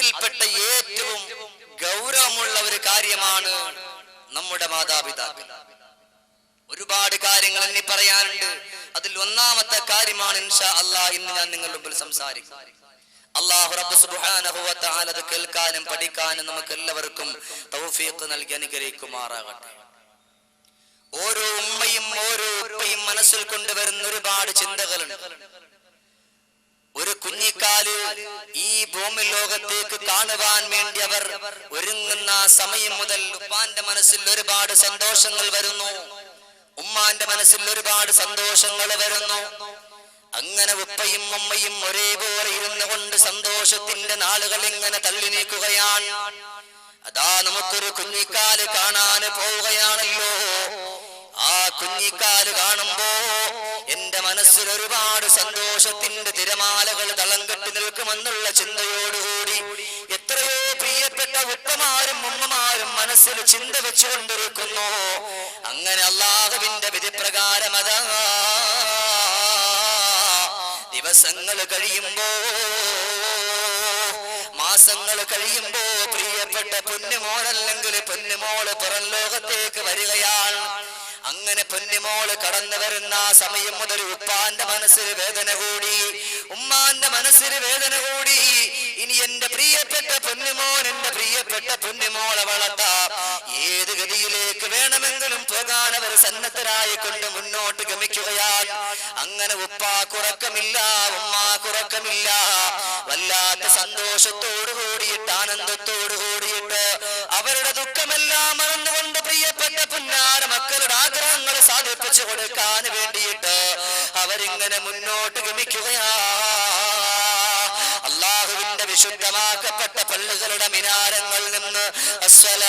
അതിൽപ്പെട്ട ഏറ്റവും ഗൗരവമുള്ള ഒരു കാര്യമാണ് നമ്മുടെ മാതാപിതാക്കൾ. ഒരുപാട് കാര്യങ്ങൾ എന്നെ പറയാനുണ്ട്. അതിൽ ഒന്നാമത്തെ കാര്യമാണ് ഇൻഷാ അല്ലാഹ് ഇന്ന് ഞാൻ നിങ്ങളുടെ മുമ്പിൽ സംസാരിക്കും. അല്ലാഹു റബ്ബ് സുബ്ഹാനഹു വ തആല അത് കേൾക്കാനും പഠിക്കാനും നമുക്ക് എല്ലാവർക്കും തൗഫീഖ് നൽകി അനുഗ്രഹിക്കുമാറാകട്ടെ. ഓരോ ഉമ്മയും ഓരോ ഉപ്പയും മനസ്സിൽ കൊണ്ടുവരുന്ന ഒരുപാട് ചിന്തകളുണ്ട്. ഒരു കുഞ്ഞിക്കാല് ഈ ഭൂമി ലോകത്തേക്ക് കാണുവാൻ വേണ്ടി അവർ ഒരുങ്ങുന്ന സമയം മുതൽ ഉപ്പാന്റെ മനസ്സിൽ ഒരുപാട് സന്തോഷങ്ങൾ വരുന്നു, ഉമ്മാന്റെ മനസ്സിൽ ഒരുപാട് സന്തോഷങ്ങൾ വരുന്നു. അങ്ങനെ ഉപ്പയും ഉമ്മയും ഒരേപോലെ ഇരുന്നു കൊണ്ട് സന്തോഷത്തിന്റെ നാളുകൾ ഇങ്ങനെ തള്ളി നീക്കുകയാണ്. അതാ നമുക്കൊരു കുഞ്ഞിക്കാല് കാണാൻ പോവുകയാണല്ലോ. ആ കുഞ്ഞിക്കാല് കാണുമ്പോ എന്റെ മനസ്സിൽ ഒരുപാട് സന്തോഷത്തിന്റെ തിരമാലകൾ തളം കെട്ടി നിൽക്കുമെന്നുള്ള ചിന്തയോടുകൂടി എത്രയോ പ്രിയപ്പെട്ട ഉപ്പമാരും ഉമ്മമാരും മനസ്സിൽ ചിന്ത വെച്ചുകൊണ്ടിരിക്കുന്നു. അങ്ങനെ അല്ലാഹുവിന്റെ വിധിപ്രകാരം അതാ ദിവസങ്ങൾ കഴിയുമ്പോ, മാസങ്ങൾ കഴിയുമ്പോ പ്രിയപ്പെട്ട പൊന്നുമോളല്ലെങ്കിൽ പൊന്നുമോള് പുറം ലോകത്തേക്ക് വരികയാണ്. അങ്ങനെ പൊന്നുമോള് കടന്നു വരുന്ന സമയം മുതൽ ഉപ്പാന്റെ മനസ്സിൽ വേദന കൂടി, ഉമ്മാന്റെ മനസ്സിൽ വേദന കൂടി. ഇനി എന്റെ പ്രിയപ്പെട്ട പൊന്നുമോൻ, എന്റെ പ്രിയപ്പെട്ട പൊന്നുമോളെ വളർത്താം, ഏത് ഗതിയിലേക്ക് വേണമെങ്കിലും പോകാൻ അവർ സന്നദ്ധരായിക്കൊണ്ട് മുന്നോട്ട് ഗമിക്കുകയാണ്. അങ്ങനെ ഉപ്പാക്കുറക്കമില്ല, ഉമ്മാക്കുറക്കമില്ല. വല്ലാത്ത സന്തോഷത്തോടു കൂടിയിട്ട്, ആനന്ദത്തോടു കൂടിയിട്ട് അവരുടെ ദുഃഖമെല്ലാം മറന്നുകൊണ്ട് പ്രിയപ്പെട്ട പുന്നാര മക്കളുടെ ആഗ്രഹങ്ങൾ സാധിപ്പിച്ചു കൊടുക്കാൻ വേണ്ടിയിട്ട് അവരിങ്ങനെ മുന്നോട്ട് ഗമിക്കുകയാ. അല്ലാഹുവിന്റെ വിശുദ്ധമാക്കപ്പെട്ട പള്ളികളുടെ മിനാരങ്ങളിൽ നിന്ന് അസ്സലാത്തു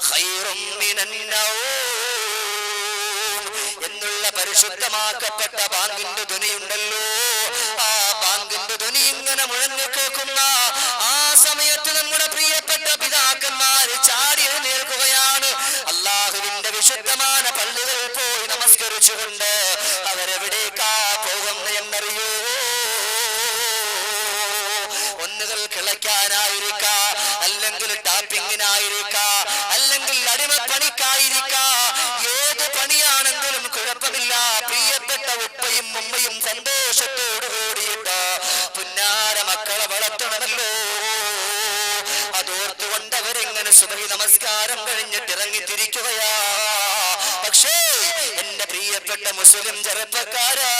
ഖൈറും മിനൻ നൗം എന്നുള്ള പരിശുദ്ധമാക്കപ്പെട്ട ബാങ്കിന്റെ ധ്വനിയുണ്ടല്ലോ. ആ ബാങ്കിന്റെ ധ്വനി ഇങ്ങനെ മുഴങ്ങി കേൾക്കുന്ന ആ സമയത്ത് നമ്മുടെ പ്രിയപ്പെട്ട പിതാക്കന്മാര് ചാടി എഴുന്നേൽക്കുകയാണ്. അല്ലാഹുവിന്റെ വിശുദ്ധമായ പള്ളികളിൽ പോയി നമസ്കരിച്ചുകൊണ്ട് അവരെവിടേക്കാ പോകുന്ന എന്നറിയോ? ഒന്നുകൾ കിളയ്ക്കാനായിരിക്കാ, അല്ലെങ്കിൽ ടാപ്പിങ്ങിനായിരിക്കാ, അല്ലെങ്കിൽ അടിമപ്പണിക്കായിരിക്കാ. ഏത് പണിയാണെങ്കിലും കുഴപ്പമില്ല. പ്രിയപ്പെട്ട ഉപ്പയും ഉമ്മയും സന്തോഷത്തോടു കൂടിയിട്ട് പുന്നാര മക്കളെ വളർത്തണമല്ലോ. അതോർത്തുകൊണ്ട് അവരെങ്ങനെ സുബഹി നമസ്കാരം കഴിഞ്ഞിട്ട് ഇറങ്ങിത്തിരിക്കുകയാ. പക്ഷേ എന്റെ പ്രിയപ്പെട്ട മുസ്ലിം ചെറുപ്പക്കാരാ,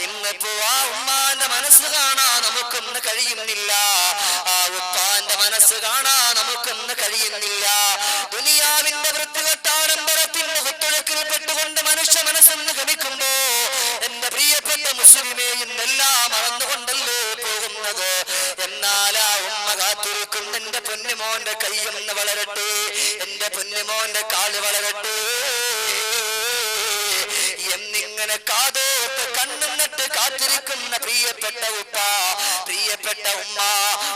ഇന്നിപ്പോ ആ ഉമ്മാന്റെ മനസ്സ് കാണാൻ നമുക്കൊന്ന് കഴിയുന്നില്ല, ആ ഉപ്പാന്റെ മനസ്സ് കാണാൻ നമുക്കൊന്ന് കഴിയുന്നില്ല. ദുനിയാവിന്റെ വൃത്തികെട്ടാഡംബരത്തിന്റെ കുത്തൊഴുക്കിൽ പെട്ടുകൊണ്ട് മനുഷ്യ മനസ്സെന്ന് ഗമിക്കുമ്പോ എന്റെ പ്രിയപ്പെട്ട മുസ്ലിമേ ഇന്നെല്ലാം മറന്നുകൊണ്ടല്ലേ പോകുന്നത്. എന്നാൽ ആ ഉമ്മ കാത്തിരിക്കും, എന്റെ പൊന്നുമോന്റെ കൈയൊന്ന് വളരട്ടെ, എന്റെ പൊന്നുമോന്റെ കാല് വളരട്ടെ എന്നിങ്ങനെ കാതോട്ട് കണ്ണുന്നിട്ട് കാത്തിരിക്കുന്ന പ്രിയപ്പെട്ട ഉപ്പ, പ്രിയപ്പെട്ട ഉമ്മ.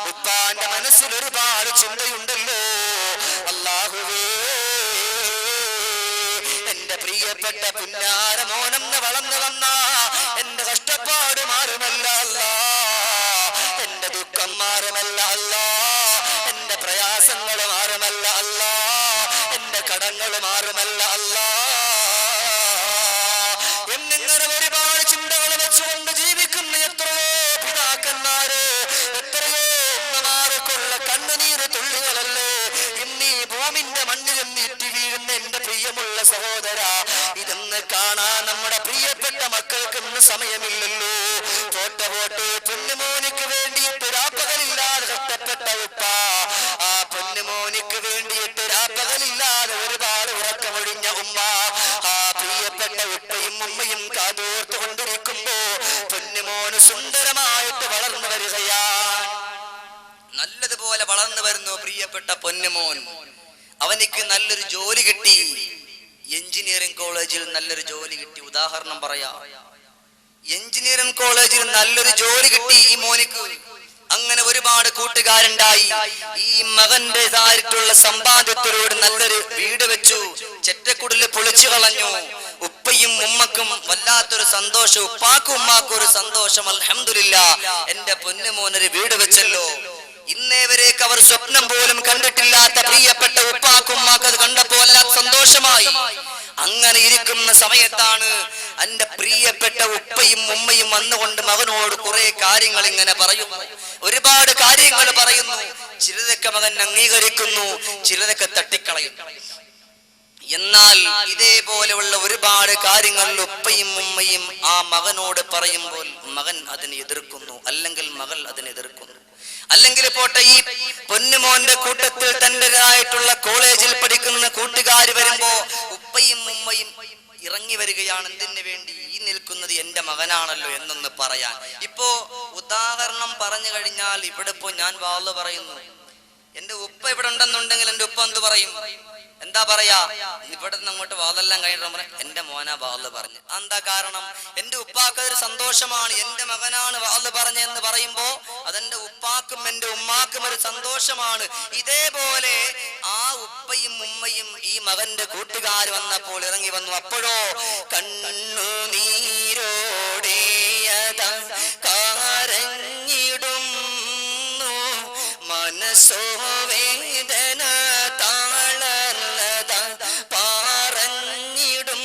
ഉപ്പാന്റെ മനസ്സിൽ ഒരുപാട് ചിന്തയുണ്ടല്ലോ. അല്ലാഹുവേ, എന്റെ പ്രിയപ്പെട്ട പുന്നാര മോനെന്ന് വളർന്നു വന്ന എന്റെ കഷ്ടപ്പാട് മാറുമല്ല അല്ലാ, എന്റെ ദുഃഖം മാറുമല്ല അല്ലാ, എന്റെ പ്രയാസങ്ങൾ മാറുമല്ല അല്ലാ, എന്റെ കടങ്ങൾ മാറുമല്ല അല്ലാ എന്നിങ്ങനെ ഒരുപാട് ചിന്തകൾ വെച്ചുകൊണ്ട് ജീവിക്കുന്ന എത്രയോ പിതാക്കന്മാര്, എത്രയോ ഉമ്മമാർക്കുള്ള കണ്ണുനീര് തുള്ളികളല്ലേ ഇന്നീ ഭൂമിന്റെ മണ്ണിൽ നീട്ടി വീഴുന്ന എന്റെ പ്രിയമുള്ള സഹോദര. ഇതെന്ന് കാണാൻ നമ്മുടെ പ്രിയപ്പെട്ട മക്കൾക്ക് ഇന്ന് സമയമില്ലല്ലോ. പോട്ടെ പൊന്നുമോനിക്ക് വേണ്ടിയിട്ട് രാപ്പകലില്ലാതെ കഷ്ടപ്പെട്ട ഉപ്പ, ആ പൊന്നുമോനിക്ക് വേണ്ടിയിട്ട് രാപ്പകലില്ലാതെ ഒരുപാട് ഉറക്കമൊഴിഞ്ഞ ഉമ്മ, ആ പ്രിയപ്പെട്ട ഉപ്പയും ഉമ്മയും കാതോർത്ത് കൊണ്ടിരിക്കുമ്പോ പൊന്നുമോന് സുന്ദരമായിട്ട് വളർന്നു വരികയാണ്. നല്ലതുപോലെ വളർന്നു വരുന്നു പ്രിയപ്പെട്ട പൊന്നുമോൻ. അവനിക്ക് നല്ലൊരു ജോലി കിട്ടി, എഞ്ചിനീയറിംഗ് കോളേജിൽ നല്ലൊരു ജോലി കിട്ടി. ഉദാഹരണം പറയാം, എഞ്ചിനീയറിംഗ് കോളേജിൽ നല്ലൊരു ജോലി കിട്ടി ഈ മോനിക്ക്. അങ്ങനെ ഒരുപാട് കൂട്ടുകാരുണ്ടായി. ഈ മകന്റേതായിട്ടുള്ള സമ്പാദ്യത്തിലൂടെ നല്ലൊരു വീട് വെച്ചു, ചെറ്റക്കുടില് പൊളിച്ചു കളഞ്ഞു. ഉപ്പയും ഉമ്മക്കും വല്ലാത്തൊരു സന്തോഷം, ഉപ്പാക്കും ഉമ്മാക്കും ഒരു സന്തോഷം. അൽഹംദുലില്ലാഹ്, എന്റെ പൊന്നുമോനൊരു വീട് വെച്ചല്ലോ. ഇന്നേവരേക്ക് അവർ സ്വപ്നം പോലും കണ്ടിട്ടില്ലാത്ത പ്രിയപ്പെട്ട ഉപ്പാക്കും ഉമ്മാക്കും അത് കണ്ടപ്പോൾ വല്ലാത്ത സന്തോഷമായി. അങ്ങനെ ഇരിക്കുന്ന സമയത്താണ് എന്റെ പ്രിയപ്പെട്ട ഉപ്പയും ഉമ്മയും വന്നുകൊണ്ട് മകനോട് കുറെ കാര്യങ്ങൾ ഇങ്ങനെ പറയുന്നു, ഒരുപാട് കാര്യങ്ങൾ പറയുന്നു. ചിലതൊക്കെ മകൻ അംഗീകരിക്കുന്നു, ചിലതൊക്കെ തട്ടിക്കളയുന്നു. എന്നാൽ ഇതേപോലെയുള്ള ഒരുപാട് കാര്യങ്ങൾ ഉപ്പയും ഉമ്മയും ആ മകനോട് പറയുമ്പോൾ മകൻ അതിനെ എതിർക്കുന്നു, അല്ലെങ്കിൽ മകൾ അതിനെ എതിർക്കുന്നു. അല്ലെങ്കിൽ പോട്ടെ, ഈ പൊന്നുമോന്റെ കൂട്ടത്തിൽ തന്റേതായിട്ടുള്ള കോളേജിൽ പഠിക്കുന്ന കൂട്ടുകാർ വരുമ്പോ ഉപ്പയും ഉമ്മയും ഇറങ്ങി വരികയാണ്. എന്തിനു വേണ്ടി? ഈ നിൽക്കുന്നത് എന്റെ മകനാണല്ലോ എന്നൊന്ന് പറയാൻ. ഇപ്പോ ഉദാഹരണം പറഞ്ഞു കഴിഞ്ഞാൽ, ഇവിടെ ഇപ്പോ ഞാൻ വാള് പറയുന്നു, എന്റെ ഉപ്പ ഇവിടെ ഉണ്ടെന്നുണ്ടെങ്കിൽ എന്റെ ഉപ്പ എന്ത് പറയും? എന്താ പറയാ? ഇവിടെ നിന്ന് അങ്ങോട്ട് വാളെല്ലാം കഴിഞ്ഞിട്ട് എന്റെ മോനാ വാള് പറഞ്ഞു. എന്താ കാരണം? എന്റെ ഉപ്പാക്ക് അതൊരു സന്തോഷമാണ്, എന്റെ മകനാണ് വാള് പറഞ്ഞെന്ന് പറയുമ്പോ അതെന്റെ ഉപ്പാക്കും എന്റെ ഉമ്മാക്കും ഒരു സന്തോഷമാണ്. ഇതേപോലെ ആ ഉപ്പയും ഉമ്മയും ഈ മകന്റെ കൂട്ടുകാർ വന്നപ്പോൾ ഇറങ്ങി വന്നു. അപ്പോഴോ കണ്ണുനീരോടെ കരഞ്ഞിടും മനസ്സോ വേദന താളർന്നത പറഞ്ഞിടും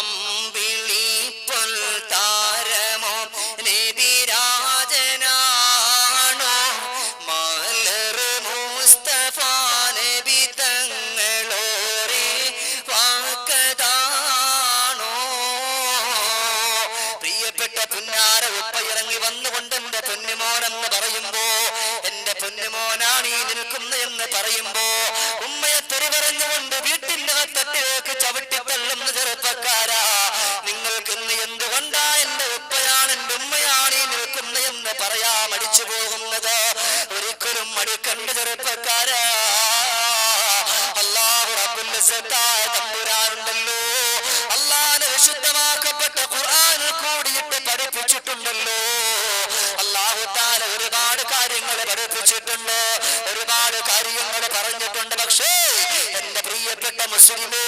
അമ്പിളി പൊൽ താരമോ നബിരാജനാണോ മലർ മുസ്തഫ നബി തങ്ങളോരെ വാക്കതാണോ? പ്രിയപ്പെട്ട പുന്നാര ഉപ്പ ഇറങ്ങി വന്നുകൊണ്ട് എന്റെ പൊന്നുമോനെന്ന് പറയുമ്പോ, എന്റെ പൊന്നുമോനാണ് ഈ നിൽക്കുന്ന എന്ന് പറയുമ്പോ ഉമ്മയെ തെറി പറഞ്ഞുകൊണ്ട് വീട്ടിന്റെ തട്ടിലേക്ക് ചവിട്ടിത്തള്ളുന്ന ചെറുപ്പക്കാരാ, നിങ്ങൾക്ക് ഇന്ന് എന്തുകൊണ്ടാ എന്റെ ഉപ്പയാണ് എന്റെ ഉമ്മയാണ് ഈ നിൽക്കുന്ന എന്ന് പറയാ മടിച്ചു പോകുന്നത്? ഒരിക്കലും മടിക്കണ്ട ചെറുപ്പക്കാരാ. അല്ലാഹു റബ്ബുൽ ഇസ്സത്തായ തമ്പുരാനുണ്ടല്ലോ, അല്ലാഹുവിന്റെ വിശുദ്ധമാക്കപ്പെട്ട ഖുർആനിൽ കൂടിയിട്ട് പഠിപ്പിച്ചിട്ടുണ്ടല്ലോ. അല്ലാഹു തആല ഒരുപാട് കാര്യങ്ങൾ പഠിപ്പിച്ചിട്ടുണ്ട്, ഒരുപാട് കാര്യങ്ങൾ പറഞ്ഞിട്ടുണ്ട്. പക്ഷേ എന്റെ പ്രിയപ്പെട്ട മുസ്ലിമേ,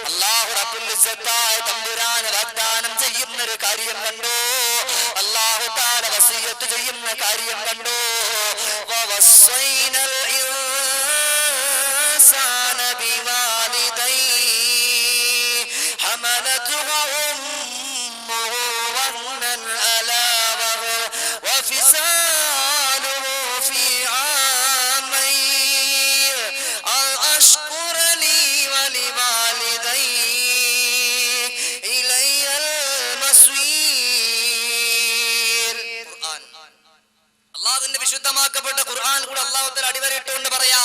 അല്ലാഹു റബ്ബുൽ ഇസ്സത്തായ തമ്പുരാൻ വാഗ്ദാനം ചെയ്യുന്ന ഒരു കാര്യം കണ്ടോ? അല്ലാഹു തആല വസിയത്ത് ചെയ്യുന്ന കാര്യം കണ്ടോ? വവസ്സൈനൽ ഇൻസാന ബിവാലിദൈഹി ഹമലതുഹു ഉമ്മുഹു വഹ്നൻ അലാ വഹൻ വഫിസാലുഹു ഫീ ആമൈൻ അൻ അശ്കുർ ലീ വലിവാലിദൈഹി ഇലയ്യൽ മസ്വീർ. ഖുർആൻ, അല്ലാഹുവിന്റെ വിശുദ്ധമാക്കപ്പെട്ട ഖുർആൻ കൂടെ അല്ലാഹു തആല അടിവരയിട്ടുകൊണ്ട് പറയാ,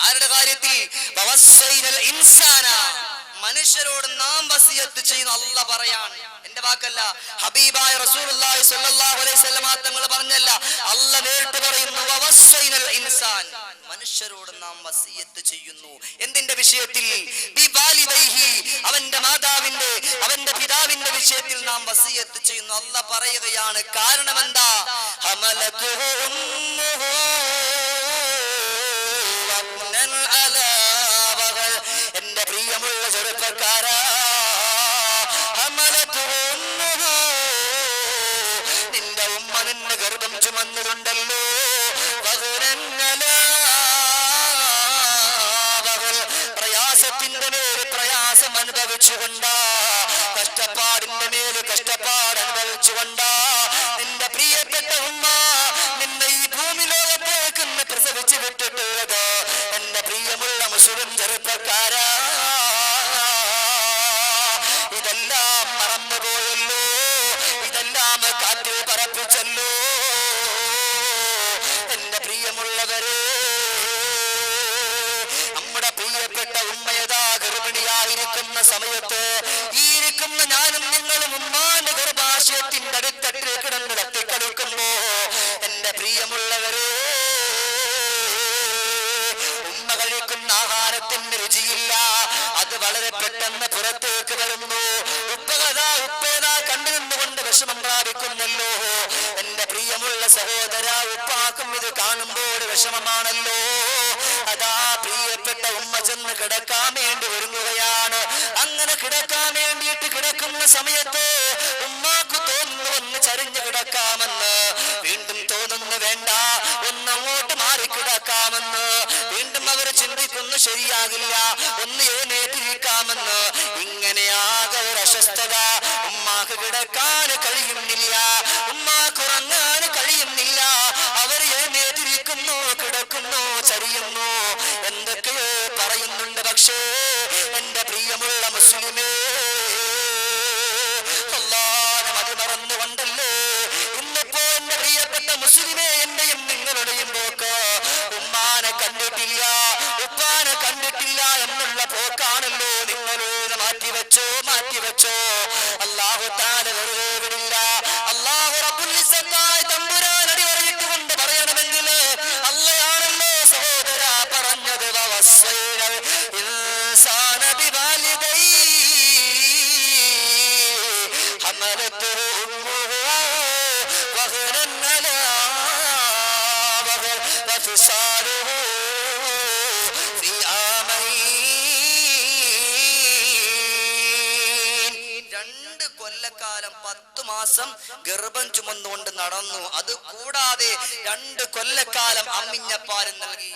ആരുടെ കാര്യത്തിൽ? വവസ്സൈനൽ ഇൻസാന, മനുഷ്യരോട് നാം വസിയത്ത് ചെയ്യുന്ന അല്ലാഹ് പറയാണ്. എന്റെ വാക്കല്ല, ഹബീബായ റസൂലുള്ളാഹി സ്വല്ലല്ലാഹു അലൈഹി വസല്ലം തങ്ങൾ പറഞ്ഞല്ല, അല്ലാഹ് നേരിട്ട് പറയുന്നു വവസ്സൈനൽ ഇൻസാൻ, മനുഷ്യരോട് നാം വസിയത്ത് ചെയ്യുന്നു. എന്തിന്റെ വിഷയത്തിൽ? ബിവാലിദൈഹി, അവന്റെ മാതാവിന്റെ അവന്റെ പിതാവിന്റെ വിഷയത്തിൽ നാം വസിയത്ത് ചെയ്യുന്നു. അല്ലാഹ് പറയുകയാണ്, കാരണം എന്താ? ഹമലതുഹു ഉമ്മുഹു വഹ്നൻ അലാ വഹൻ. എന്റെ പ്രിയമുള്ള ചെറുപ്പക്കാരാ, ഹമലതുഹു ഉമ്മുഹു, നിന്റെ ഉമ്മ നിന്നെ ഗർഭം ചുമന്നിട്ടുണ്ടല്ലോ. വഹ്നൻ അലാ വഹൻ, പ്രയാസത്തിന്റെ മേൽ പ്രയാസം അനുഭവിച്ചുകൊണ്ടാ, കഷ്ടപ്പാടിന്റെ മേൽ കഷ്ടപ്പാട് അനുഭവിച്ചുകൊണ്ടാ നിന്റെ പ്രിയപ്പെട്ട ഉമ്മ നിന്നെ ഈ ഭൂമി ലോകത്തേക്ക് പ്രസവിച്ചു വിട്ടിട്ടുള്ളത്. എന്റെ പ്രിയമുള്ള മുസ്ലിം ചെറുപ്പക്കാരാ, ഇതെല്ലാം മറന്നുപോയല്ലോ, ഇതെല്ലാം കാറ്റിൽ പറപ്പിച്ചല്ലോ. എന്റെ പ്രിയമുള്ളവരെ, നമ്മുടെ പ്രിയപ്പെട്ട ഉമ്മയതാ ഗർഭിണിയായിരിക്കുന്ന സമയത്ത് ഈ ഇരിക്കുന്ന ഞാനും നിങ്ങളും ഉമ്മാന്റെ ഗർഭാശയത്തിന്റെ അടുത്തട്ടിൽ കിടന്ന് തട്ടിക്കളിക്കുമ്പോ, എന്റെ പ്രിയമുള്ളവരെ, ഉമ്മ കഴിക്കുന്ന ആഹാരത്തിന് രുചിയില്ല, അത് വളരെ പെട്ടെന്ന് പുറത്തേക്ക് വരുന്നു. ഉപ്പേതാ കണ്ടു നിന്നുകൊണ്ട് വിഷമം പ്രാപിക്കുന്നല്ലോ. എന്റെ പ്രിയമുള്ള സഹോദര, ഉപ്പാക്കും ഇത് കാണുമ്പോൾ വിഷമമാണല്ലോ. അതാ പ്രിയപ്പെട്ട ഉമ്മ ചെന്ന് കിടക്കാൻ വേണ്ടി ഒരുങ്ങുകയാണ്. അങ്ങനെ കിടക്കാൻ വേണ്ടിയിട്ട് കിടക്കുന്ന സമയത്ത് ഉമ്മാക്ക് തോന്നുന്നു ഒന്ന് ചരിഞ്ഞു കിടക്കാമെന്ന്, വീണ്ടും തോന്നുന്നു വേണ്ട ഒന്നങ്ങോട്ട് മാറി കിടക്കാമെന്ന്, വീണ്ടും അവർ ചിന്തിക്കുന്നു ശരിയാകില്ല ഒന്ന് എഴുന്നേറ്റിരിക്കാമെന്ന്. ഇങ്ങനെയാകെ ഒരു അസ്വസ്ഥത. ഉമ്മാക്ക് കിടക്കാൻ കഴിയുന്നില്ല, ഉമ്മാക്ക് ഉറങ്ങാൻ കഴിയുന്നില്ല. അവർ എഴുന്നേറ്റിരിക്കുന്നു, കിടക്കുന്നു, ചരിയുന്നു, എന്തൊക്കെയോ പറയുന്നുണ്ട്. പക്ഷേ എന്റെ പ്രിയമുള്ള മുസ്ലിമേ, അല്ലാഹുവിനെ മതിമറന്നുകൊണ്ടല്ലേ ഇന്നിപ്പോ എന്റെ പ്രിയപ്പെട്ട മുസ്ലിമേ എന്റെയും നിങ്ങളുടെയും പോക്ക് ഉമ്മാനെ കണ്ടിട്ടില്ല, ഉപ്പാനെ കണ്ടിട്ടില്ല എന്നുള്ള പോക്കാണല്ലോ നിങ്ങളോട് മാറ്റിവെച്ചോ. അല്ലാഹു തആല വെറുതെ വിടില്ല. അല്ലാഹു റബ്ബുൽ ഇസ്സത്തായ തമ്പുരാൻ അടിവരയിട്ടുകൊണ്ട് പറയണമെങ്കിൽ അല്ലാഹയാണല്ലോ സഹോദര പറഞ്ഞത്, വവസ്സൈനൽ ഇൻസാന ബിവാലിദൈഹി ഹമലത്തുഹു ഉമ്മുഹു വഹനൻ അലാ വഹൻ വഫിസാലുഹു ഫീ ആമൈൻ. 2 കൊല്ലക്കാലം 10 മാസം ഗർഭം ചുമന്നുകൊണ്ട് നടന്നു. അത് കൂടാതെ 2 കൊല്ലക്കാലം അമ്മിഞ്ഞപ്പാലും നൽകി.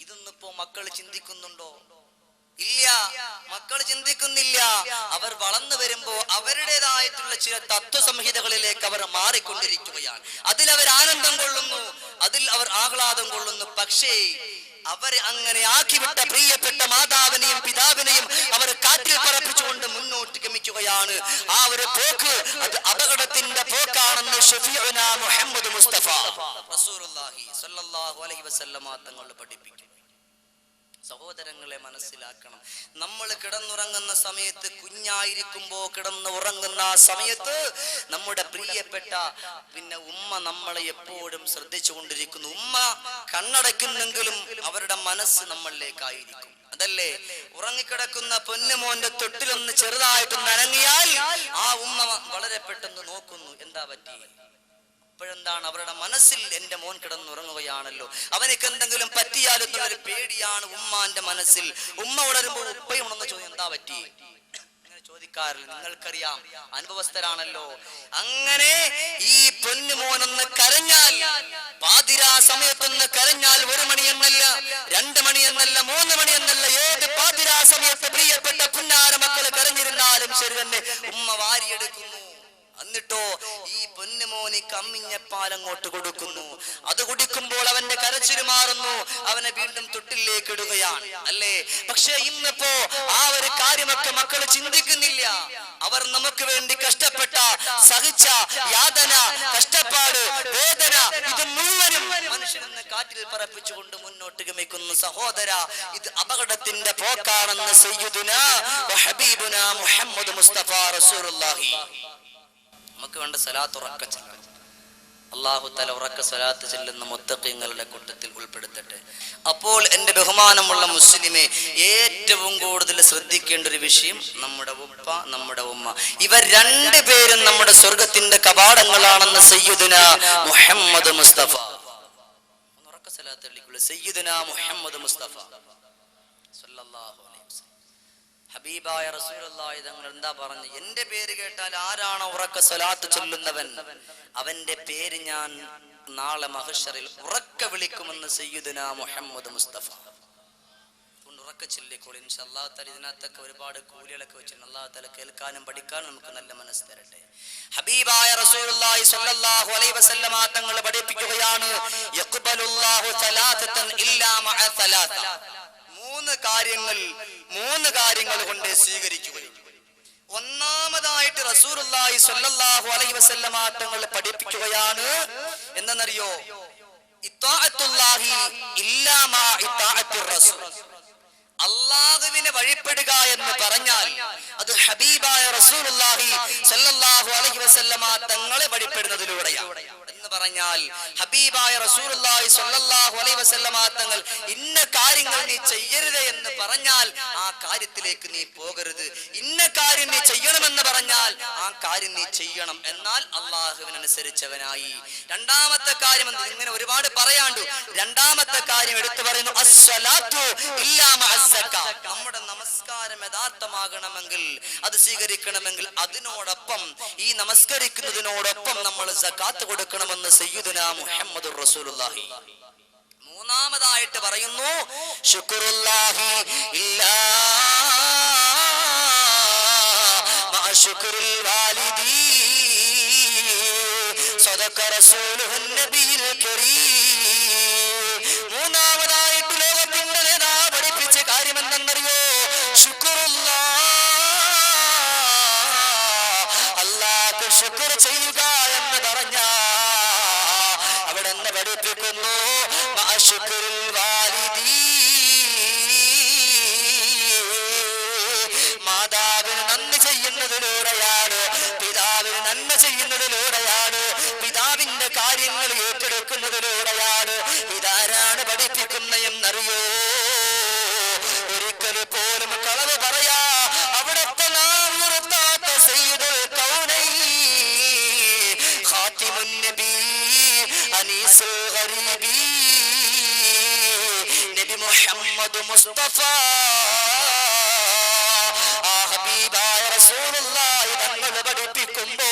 ഇതൊന്നിപ്പോ മക്കൾ ചിന്തിക്കുന്നുണ്ടോ? ഇല്ല, മക്കൾ ചിന്തിക്കുന്നില്ല. അവർ വളർന്നു വരുമ്പോ അവരുടേതായിട്ടുള്ള ചില തത്വസംഹിതകളിലേക്ക് അവർ മാറിക്കൊണ്ടിരിക്കുകയാണ്. അതിൽ അവർ ആനന്ദം കൊള്ളുന്നു, അതിൽ അവർ ആഹ്ലാദം കൊള്ളുന്നു. പക്ഷേ അവരെ അങ്ങനെ ആക്കിവിട്ട പ്രിയപ്പെട്ട മാതാവിനെയും പിതാവിനെയും അവർ കാറ്റിൽ പറപ്പിച്ചുകൊണ്ട് മുന്നോട്ട് ഗമിക്കുകയാണ്. ആ ഒരു പോക്ക് അത് അപകടത്തിന്റെ പോക്കാണെന്ന് ഷഫീഉനാ മുഹമ്മദ് മുസ്തഫ റസൂലുള്ളാഹി സ്വല്ലല്ലാഹു അലൈഹി വസല്ലമ തങ്ങൾ പഠിപ്പിക്കുന്നു. സഹോദരങ്ങളെ മനസ്സിലാക്കണം, നമ്മൾ കിടന്നുറങ്ങുന്ന സമയത്ത്, കുഞ്ഞായിരിക്കുമ്പോ കിടന്ന് ഉറങ്ങുന്ന ആ സമയത്ത് നമ്മുടെ പ്രിയപ്പെട്ട ഉമ്മ നമ്മളെ എപ്പോഴും ശ്രദ്ധിച്ചുകൊണ്ടിരിക്കുന്നു. ഉമ്മ കണ്ണടയ്ക്കുന്നെങ്കിലും അവരുടെ മനസ്സ് നമ്മളിലേക്കായിരിക്കും. അതല്ലേ, ഉറങ്ങിക്കിടക്കുന്ന പൊന്നുമോന്റെ തൊട്ടിലൊന്ന് ചെറുതായിട്ടൊന്ന് അനങ്ങിയാൽ ആ ഉമ്മ വളരെ പെട്ടെന്ന് നോക്കുന്നു, എന്താ പറ്റി? അപ്പോഴെന്താണ് അവരുടെ മനസ്സിൽ എന്റെ മോൻ കിടന്നുറങ്ങുകയാണല്ലോ, അവനക്ക് എന്തെങ്കിലും പറ്റിയാലെന്നുള്ളൊരു പേടിയാണ് ഉമ്മാന്റെ മനസ്സിൽ. ഉമ്മ ഉണരുമ്പോ ഉപ്പയുണ്ടെന്ന് ചോദിക്കും, എന്താ പറ്റി? അങ്ങനെ ചോദിക്കാറില്ല, നിങ്ങൾക്കറിയാം, അനുഭവസ്ഥരാണല്ലോ. അങ്ങനെ ഈ പൊന്നുമോനൊന്ന് കരഞ്ഞാൽ, പാതിരാ സമയത്തൊന്ന് കരഞ്ഞാൽ 1 മണി എന്നല്ല, 2 മണി എന്നല്ല, 3 മണി എന്നല്ല, ഏത് പാതിരാ സമയത്ത് പ്രിയപ്പെട്ട പുന്നാര മക്കൾ കരഞ്ഞിരുന്നാലും ശരി തന്നെ ഉമ്മ വാരിയെടുക്കുന്നു. എന്നിട്ടോ ഈ പൊന്നുമോനി കമ്മിഞ്ഞപ്പാൽ അങ്ങോട്ട് കൊടുക്കുന്നു. അത് കുടിക്കുമ്പോൾ അവന്റെ കരച്ചിൽ മാറുന്നു, അവനെ വീണ്ടും തൊട്ടിലേക്ക് ഇടുകയാണ്, അല്ലേ? പക്ഷേ ഇന്നിപ്പോ ആ ഒരു കാര്യമൊക്കെ മക്കൾ ചിന്തിക്കുന്നില്ല. അവർ നമുക്ക് വേണ്ടി കഷ്ടപ്പെട്ട, സഹിച്ച യാതന, കഷ്ടപ്പാട്, വേദന, ഇത് മുഴുവനും മനുഷ്യനെന്ന് കാറ്റിൽ പറപ്പിച്ചുകൊണ്ട് മുന്നോട്ട് ഗമിക്കുന്നു. സഹോദര, ഇത് അപകടത്തിന്റെ പോക്കാണെന്ന് സയ്യിദുനാ വഹബീബുനാ മുഹമ്മദ് മുസ്തഫ റസൂലുള്ളാഹി. നമുക്ക് വേണ്ട സലാത്ത് ഉറക്ക ചെല്ലണം. അല്ലാഹു തആല ഉറക്ക സലാത്ത് ചെല്ലുന്ന മുത്തഖീങ്ങളുടെ കൂട്ടത്തിൽ ഉൾപ്പെടുത്തട്ടെ. അപ്പോൾ എൻ്റെ ബഹുമാനമുള്ള മുസ്ലിമെ, ഏറ്റവും കൂടുതൽ ശ്രദ്ധിക്കേണ്ട ഒരു വിഷയം നമ്മുടെ ഉപ്പ, നമ്മുടെ ഉമ്മ, ഇവർ 2 പേരും നമ്മുടെ സ്വർഗത്തിന്റെ കവാടങ്ങളാണെന്ന് സയ്യിദുനാ മുഹമ്മദ് മുസ്തഫ. ഉറക്ക സലാത്ത് ചൊല്ലിക്കോളൂ, സയ്യിദുനാ മുഹമ്മദ് മുസ്തഫ സ്വല്ലല്ലാഹു അലൈഹി വസല്ലം. ഹബീബായ റസൂലുള്ളാഹി തങ്ങൾ എന്താ പറഞ്ഞു? എന്റെ പേര് കേട്ടാൽ ആരാണ് ഉറക്ക സ്വലാത്ത് ചൊല്ലുന്നവൻ, അവന്റെ പേര് ഞാൻ നാളെ മഹ്ശറിൽ ഉറക്ക വിളിക്കുമെന്ന് സയ്യിദുനാ മുഹമ്മദ് മുസ്തഫ. ഉറക്ക ചൊല്ലിക്കോളൂ ഇൻഷാ അല്ലാഹു തആല. ഇതിനകത്തൊക്കെ ഒരുപാട് കൂലികളൊക്കെ വെച്ചിട്ടുണ്ട്. അല്ലാഹു തആല കേൾക്കാനും പഠിക്കാനും നമുക്ക് നല്ല മനസ്സ് തരട്ടെ. ഹബീബായ റസൂലുള്ളാഹി സ്വല്ലല്ലാഹു അലൈഹി വസല്ലമ തങ്ങൾ പഠിപ്പിക്കുകയാണ്, യഖ്ബലുല്ലാഹു സലാത്തൻ ഇല്ലാ മഅ സലാത്ത. 3 കാര്യങ്ങൾ കൊണ്ട് സ്വീകരിക്കുകയുള്ളൂ. ഒന്നാമതായിട്ട് റസൂലുള്ളാഹി സ്വല്ലല്ലാഹു അലൈഹി വസല്ലമ തങ്ങൾ പഠിപ്പിക്കുകയാണ്, എന്തെന്നറിയോ? ഇത്താഅത്തുല്ലാഹി ഇല്ലാ മാ ഇത്താഅത്തുർ റസൂൽ. അല്ലാഹുവിനെ വഴിപ്പെടുക എന്ന് പറഞ്ഞാൽ അത് ഹബീബായ റസൂലുള്ളാഹി സ്വല്ലല്ലാഹു അലൈഹി വസല്ലമ തങ്ങളെ വഴിപ്പെടുന്നതിലൂടെയാണ് എന്ന് പറഞ്ഞാൽ ഹബീബായ റസൂലുള്ളാഹി സ്വല്ലല്ലാഹു അലൈഹി വസല്ലമ തങ്ങൾ ഇന്ന കാര്യങ്ങൾ നീ ചെയ്യരുത് എന്ന് പറഞ്ഞാൽ ആ കാര്യത്തിലേക്ക് നീ പോകരുത്, ഇന്ന കാര്യം നീ ചെയ്യണമെന്ന് പറഞ്ഞാൽ ആ കാര്യം നീ ചെയ്യണം. എന്നാൽ അള്ളാഹുവിനനുസരിച്ചവനായി. രണ്ടാമത്തെ കാര്യം ഇങ്ങനെ ഒരുപാട് പറയാണ്ട്, രണ്ടാമത്തെ കാര്യം എടുത്തു പറയുന്നു അസ്സലാത്തു ഇല്ലാ മഅസ്സക്കാ. നമ്മുടെ നമസ്കാരം യഥാർത്ഥമാകണമെങ്കിൽ, അത് സ്വീകരിക്കണമെങ്കിൽ അതിനോടൊപ്പം, ഈ നമസ്കരിക്കുന്നതിനോടൊപ്പം നമ്മൾ സകാത്ത് കൊടുക്കണമെന്ന് സയ്യിദുനാ മുഹമ്മദുർ റസൂലുള്ളാഹി. മൂന്നാമതായിട്ട് പറയുന്നു ശുക്റുല്ലാഹി ഇല്ലാ മഅ ശുക്രിൽ വാലിദീ സദഖ റസൂലുഹു നബിയിൽ കരീം. മൂന്നാമതായിട്ട് ലോകത്തിന്റെ നേതാവ് പഠിപ്പിച്ച കാര്യം എന്തെന്നറിയോ? ശുക്റുല്ലാഹ്, അല്ലാഹുവിന് ശുക്ർ ചെയ്യുക എന്ന് പറഞ്ഞ അവിടെ നിന്ന് പഠിപ്പിക്കുന്നു മഅ ശുക്രിൽ വാലിദീ, മാതാവിന് നന്ദി ചെയ്യുന്നതിലൂടെയാണ്, പിതാവിന് നന്മ ചെയ്യുന്നതിലൂടെയാണ്, പിതാവിന്റെ കാര്യങ്ങൾ ഏറ്റെടുക്കുന്നതിലൂടെയാണ്. ഇതാരാണ് പഠിപ്പിക്കുന്ന എന്നറിയോ? ഒരിക്കൽ പോലും കളവ് പറയാ അവിടത്തെ നാം നിർത്താത്ത സയ്യിദുൽ കൗനൈൻ ഖാതിമുൻ നബി അനീസുൽ ഗരീബി നബി മുഹമ്മദ് മുസ്തഫ ഹബീബായ റസൂലുള്ളാഹി തങ്ങൾ പഠിപ്പിക്കുമ്പോ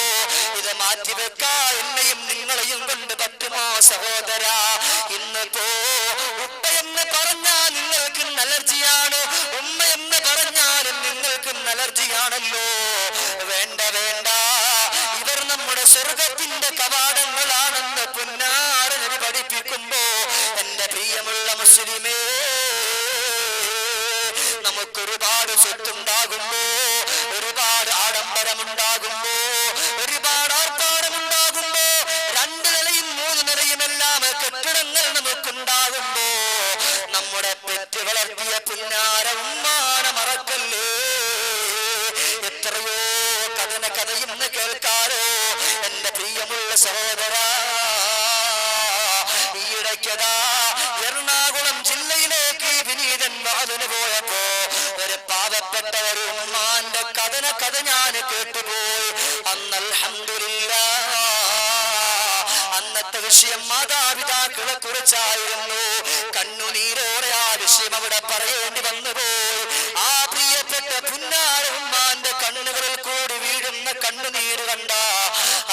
ഇത് മാറ്റിവെക്കാ എന്നെയും നിങ്ങളെയും കൊണ്ട് പറ്റുമോ സഹോദര? ഇന്നിപ്പോ ഉപ്പയെന്ന് പറഞ്ഞാൽ നിങ്ങൾക്ക് അലർജിയാണ്, ഉമ്മ എന്ന് പറഞ്ഞാലും നിങ്ങൾക്ക് അലർജിയാണല്ലോ. വേണ്ട വേണ്ട, ഇവർ നമ്മുടെ സ്വർഗത്തിന്റെ കവാടങ്ങളാണെന്ന് പുന്നാര നബി പഠിപ്പിക്കുമ്പോ എന്റെ പ്രിയമുള്ള മുസ്ലിമേ, നമുക്കൊരുപാട് സ്വത്തുണ്ടാകുമ്പോ, ഒരുപാട് ആഡംബരമുണ്ടാകുമ്പോ, ഒരുപാട് ആർപ്പാടമുണ്ടാകുമ്പോ, 2 നിലയും 3 നിലയുമെല്ലാം കെട്ടിടങ്ങൾ നമുക്കുണ്ടാകുമ്പോ നമ്മുടെ പെറ്റ് വളർത്തിയ പുന്നാര ഉമ്മാനെ മറക്കല്ലേ. എത്രയോ കഥയുന്ന് കേൾക്കാറോ എന്റെ പ്രിയമുള്ള സഹോദര. ഈയിടയ്ക്കതാ എറണാകുളം ജില്ലയിലേക്ക് വിനീതൻ വാതിന് പോയപ്പോ ഒരു പാവപ്പെട്ട ഒരു ഉമ്മാന്റെ കഥ ഞാൻ കേട്ടുപോയി. അന്ന് അൽഹംദുലില്ലാഹ് അന്നത്തെ വിഷയം മാതാപിതാക്കളെ കുറിച്ചായിരുന്നു. കണ്ണുനീരോടെ ആ വിഷയം അവിടെ പറയേണ്ടി വന്നുപോയി. ആ പ്രിയപ്പെട്ട പുന്നാര ഉമ്മാന്റെ കണ്ണുകളിൽ കൂടി വീഴുന്ന കണ്ണുനീര് കണ്ട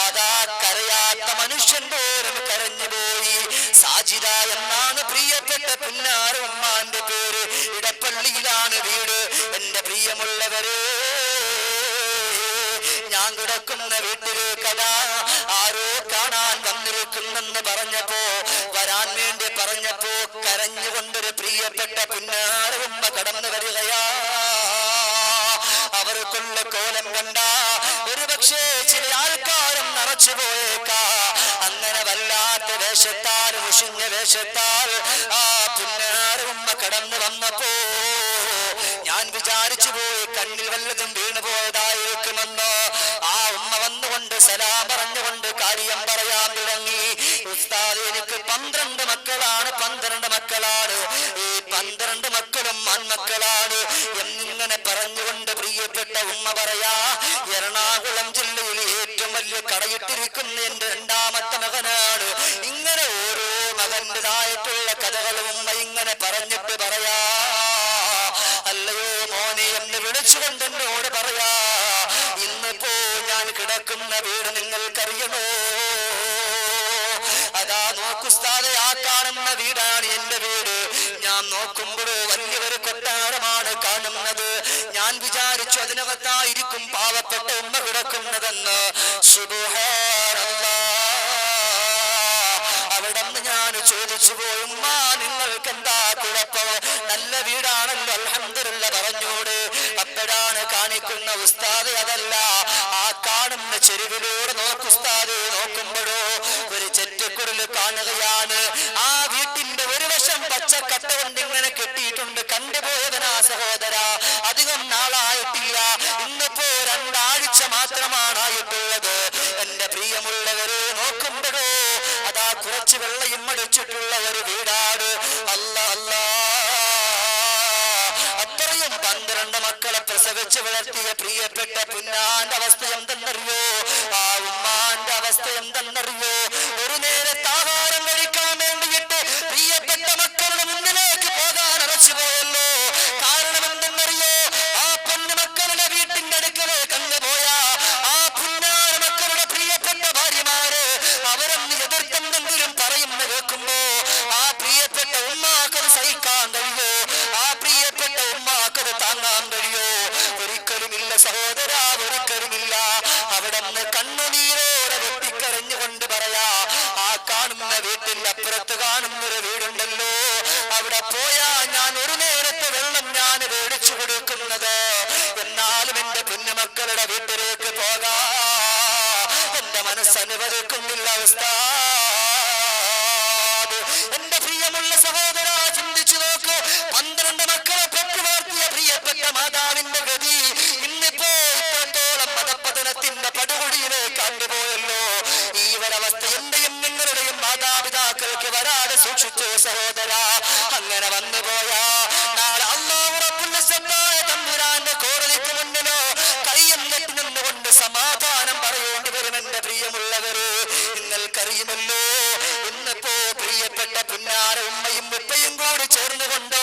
അതാ കരയാത്ത മനുഷ്യൻ പോലും കരഞ്ഞുപോയി. സാജിദ എന്നാണ് പ്രിയപ്പെട്ട പുന്നാര ഉമ്മാന്റെ പേര്. ഇടപ്പള്ളിയിലാണ് വീട്. എന്റെ പ്രിയമുള്ളവരെ, ഞാൻ കിടക്കുന്ന വീട്ടിലേക്കതാ ആരോ കാണാൻ വന്നിരിക്കുന്നെന്ന് പറഞ്ഞപ്പോ, വരാൻ വേണ്ടി പറഞ്ഞപ്പോ കരഞ്ഞുകൊണ്ടൊരു പ്രിയപ്പെട്ട പുന്നാര ഉമ്മ കടന്നു വരികയാ. അവർക്കുള്ള കോലം കണ്ട ഒരു പക്ഷേ ചില ആൾക്കാരും നിറച്ചു പോയേക്കാ. അങ്ങനെ വല്ലാത്ത വേഷത്താൽ, മുഷിഞ്ഞ വേഷത്താൽ ആ പുന്നാര ഉമ്മ കടന്നു വന്നപ്പോ ഞാൻ വിചാരിച്ചു പോയി കണ്ണിൽ വല്ലതും വീണു പോയതായിരിക്കുമെന്ന്. ആ ഉമ്മ വന്നുകൊണ്ട് സലാം പറഞ്ഞുകൊണ്ട് കാര്യം പറയാൻ തുടങ്ങി. ഉസ്താദ്, എനിക്ക് 12 മക്കളാണ്, 12 മക്കളാണ്, ഈ 12 മക്കളും ആൺമക്കളാണ് എന്നിങ്ങനെ പറഞ്ഞുകൊണ്ട് പ്രിയപ്പെട്ട ഉമ്മ പറയാ, എറണാകുളം ജില്ലയിൽ ഏറ്റവും വലിയ കടയിട്ടിരിക്കുന്ന എന്റെ 2ാമത്തെ മകനാണ്. ഇങ്ങനെ ഓരോ മകന്റേതായിട്ടുള്ള കഥകളും ഉമ്മ ഇങ്ങനെ പറഞ്ഞിട്ട് പറയാ, അല്ലയോ മോനെ എന്ന് വിളിച്ചുകൊണ്ട് എന്നോട് പറയാ, ഇന്നിപ്പോ ഞാൻ കിടക്കുന്ന വീട് നിങ്ങൾക്കറിയണോ? അതാ നോക്കുസ്താദെ, ആ കാണുന്ന വീടാണ് എന്റെ വീട്. ഞാൻ നോക്കുമ്പോഴോ വലിയൊരു കൊട്ടാരമാണ് കാണുന്നത്. ഞാൻ വിചാരിച്ചു അതിനകത്തായിരിക്കും പാവപ്പെട്ട ഉമ്മ കിടക്കുന്നതെന്ന്. സുബ്ഹാനല്ലാഹ്, അവിടെ നിന്ന് ഞാൻ ചോദിച്ചു പോയി, ഉമ്മ നിങ്ങൾക്ക് എന്താ കുഴപ്പം? നല്ല വീടാണല്ലോ, അൽഹംദുലില്ലാഹ് പറഞ്ഞോട്. അപ്പോഴാണ് കാണിക്കുന്ന ഉസ്താദ്, അതല്ല, ആ കാണുന്ന ചെരുവിലൂടെ നോക്കുസ്താദ്. നോക്കുമ്പോഴോ ഒരു ചെറ്റക്കുടൽ കാണുകയാണ്. ആ വീട്ടിന്റെ ഒരു വശം പച്ചക്കട്ട കൊണ്ട് ഇങ്ങനെ കെട്ടിയിട്ടുണ്ട്. കണ്ടുപോയവനാ സഹോദര, അധികം നാളായിട്ടില്ല. ഇന്നിപ്പോ 2 ആഴ്ച മാത്രമാണ് ആയിട്ടുള്ളത്. എന്റെ പ്രിയമുള്ളവരെ, നോക്കുമ്പോഴോ കുറച്ച് വെള്ളയും അടിച്ചിട്ടുള്ള ഒരു വീടാണ്. അല്ലാ അല്ലാ, അത്രയും 12 മക്കളെ പ്രസവിച്ച് വളർത്തിയ പ്രിയപ്പെട്ട പുന്നാന്റെ അവസ്ഥ എന്തെന്നറിയോ? ആ ഉമ്മാന്റെ അവസ്ഥ എന്തെന്നറിയോ? ഒരു നേരത്തെ ആഹാരം കഴിക്കാൻ വേണ്ടിയിട്ട് പ്രിയപ്പെട്ട മക്കളുടെ മുന്നിലേക്ക് പോകാൻ അറച്ചു പോയല്ലോ. കാരണം എന്തെന്നറിയോ? ആ പൊന്നു മക്കളുടെ വീട്ടിന്റെ അടുക്കലേക്ക് അങ്ങ് പോയ ആ പുന്നാര മക്കളുടെ പ്രിയപ്പെട്ട ഭാര്യമാര് അവരൊന്ന് എതിർത്തെന്തെങ്കിലും പറയുന്ന കേൾക്കുമ്പോ ആ പ്രിയപ്പെട്ട ഉമ്മാക്കത് സഹിക്കാൻ കഴിയോ? ആ പ്രിയപ്പെട്ട ഉമ്മാക്കത് താങ്ങാൻ കഴിയോ? ഒരിക്കലുമില്ല സഹോദര, ഒരിക്കലുമില്ല. അവിടെ നിന്ന് കണ്ണുനീരോടെ വെട്ടിക്കരഞ്ഞുകൊണ്ട് പറയാ, ആ കാണുന്ന വീട്ടിൽ അപ്പുറത്ത് കാണുന്നൊരു വീടുണ്ടല്ലോ, അവിടെ പോയാ ഞാൻ ഒരു നേരത്തെ വെള്ളം ഞാൻ മേടിച്ചു കൊടുക്കുന്നത്. എന്നാലും എന്റെ കുഞ്ഞുമക്കളുടെ വീട്ടിലേക്ക് പോകാ എന്റെ മനസ്സനുവദിക്കുന്നില്ല അവസ്ഥ. എന്റെ പ്രിയമുള്ള സഹോദര, ചിന്തിച്ചു നോക്കൂ. 12 മക്കളെ പെട്ടുവാർത്തിയ പ്രിയപ്പെട്ട മാതാവിന്റെ ഗതി ഇന്നിപ്പോ ഇത്രത്തോളം മതപതനത്തിന്റെ പടുകുടിയിലേക്ക് കണ്ടുപോയല്ലോ. ഈ ഒരവസ്ഥ എന്റെയും നിങ്ങളുടെയും മാതാപിതാക്കൾക്ക് വരാതെ സൂക്ഷിച്ചു സഹോദര. അങ്ങനെ വന്നുപോയാ നാളെ അല്ലാഹു റബ്ബുൽ ഇസ്സത്തായ തമ്പുരാന്റെ കോടതിക്ക് മുന്നിലോ കയ്യും നെട്ടി നിന്നുകൊണ്ട് സമാധാനം പറയേണ്ടി വരും. എന്റെ പ്രിയമുള്ളവര്, നിങ്ങൾക്കറിയുമല്ലോ ഇന്നിപ്പോ പ്രിയപ്പെട്ട പുന്നാര ഉമ്മയും ഉപ്പയും കൂടി ചേർന്നുകൊണ്ട്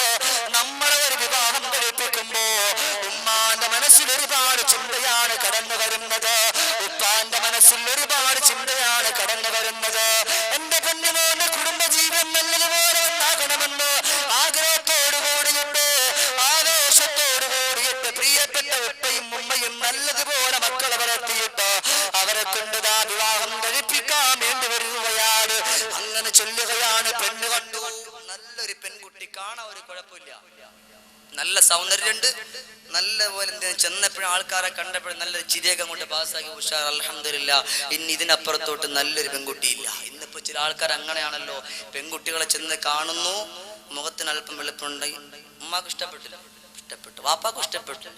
നമ്മളെ ഒരു വിവാഹം കഴിപ്പിക്കുമ്പോ ഉമ്മാന്റെ മനസ്സിൽ ഒരുപാട് ചിന്തയാണ് കടന്നു വരുന്നത്, ഉപ്പാന്റെ മനസ്സിൽ ഒരുപാട് ചിന്തയാണ് കടന്നു വരുന്നത്. എന്റെ പൊന്നുമോന്റെ കുടുംബജീവൻ നല്ലതുപോലെ ഉണ്ടാകണമെന്ന് ആഗ്രഹത്തോടു കൂടിയിട്ട് ആവേശത്തോടു കൂടിയിട്ട് പ്രിയപ്പെട്ട ഉപ്പയും ഉമ്മയും നല്ലതുപോലെ മക്കളെ വളർത്തിയിട്ട് അവരെ കൊണ്ടുതാ വിവാഹം കഴിപ്പിക്കാൻ വേണ്ടി വരുകയാണ്. അങ്ങനെ ചൊല്ലുകയാണ്. പെണ്ണ് കണ്ടു, നല്ലൊരു പെൺകുട്ടി, കാണാൻ ഒരു കുഴപ്പമില്ല, നല്ല സൗന്ദര്യമുണ്ട്, നല്ലപോലെ ചെന്നപ്പോഴും ആൾക്കാരെ കണ്ടപ്പോഴും നല്ല ചിരിയൊക്കെ കൊണ്ട് പാസ്സാക്കി ഉഷാർ, അൽഹംദുലില്ലാ. ഇനി ഇതിനപ്പുറത്തോട്ട് നല്ലൊരു പെൺകുട്ടിയില്ല. ഇന്നിപ്പോ ചില ആൾക്കാർ അങ്ങനെയാണല്ലോ, പെൺകുട്ടികളെ ചെന്ന് കാണുന്നു, മുഖത്തിന് അല്പം വെളുപ്പുണ്ടായി, ഉമ്മാക്ക് ഇഷ്ടപ്പെട്ടില്ല, ഇഷ്ടപ്പെട്ടു, വാപ്പാക്കും ഇഷ്ടപ്പെട്ടു,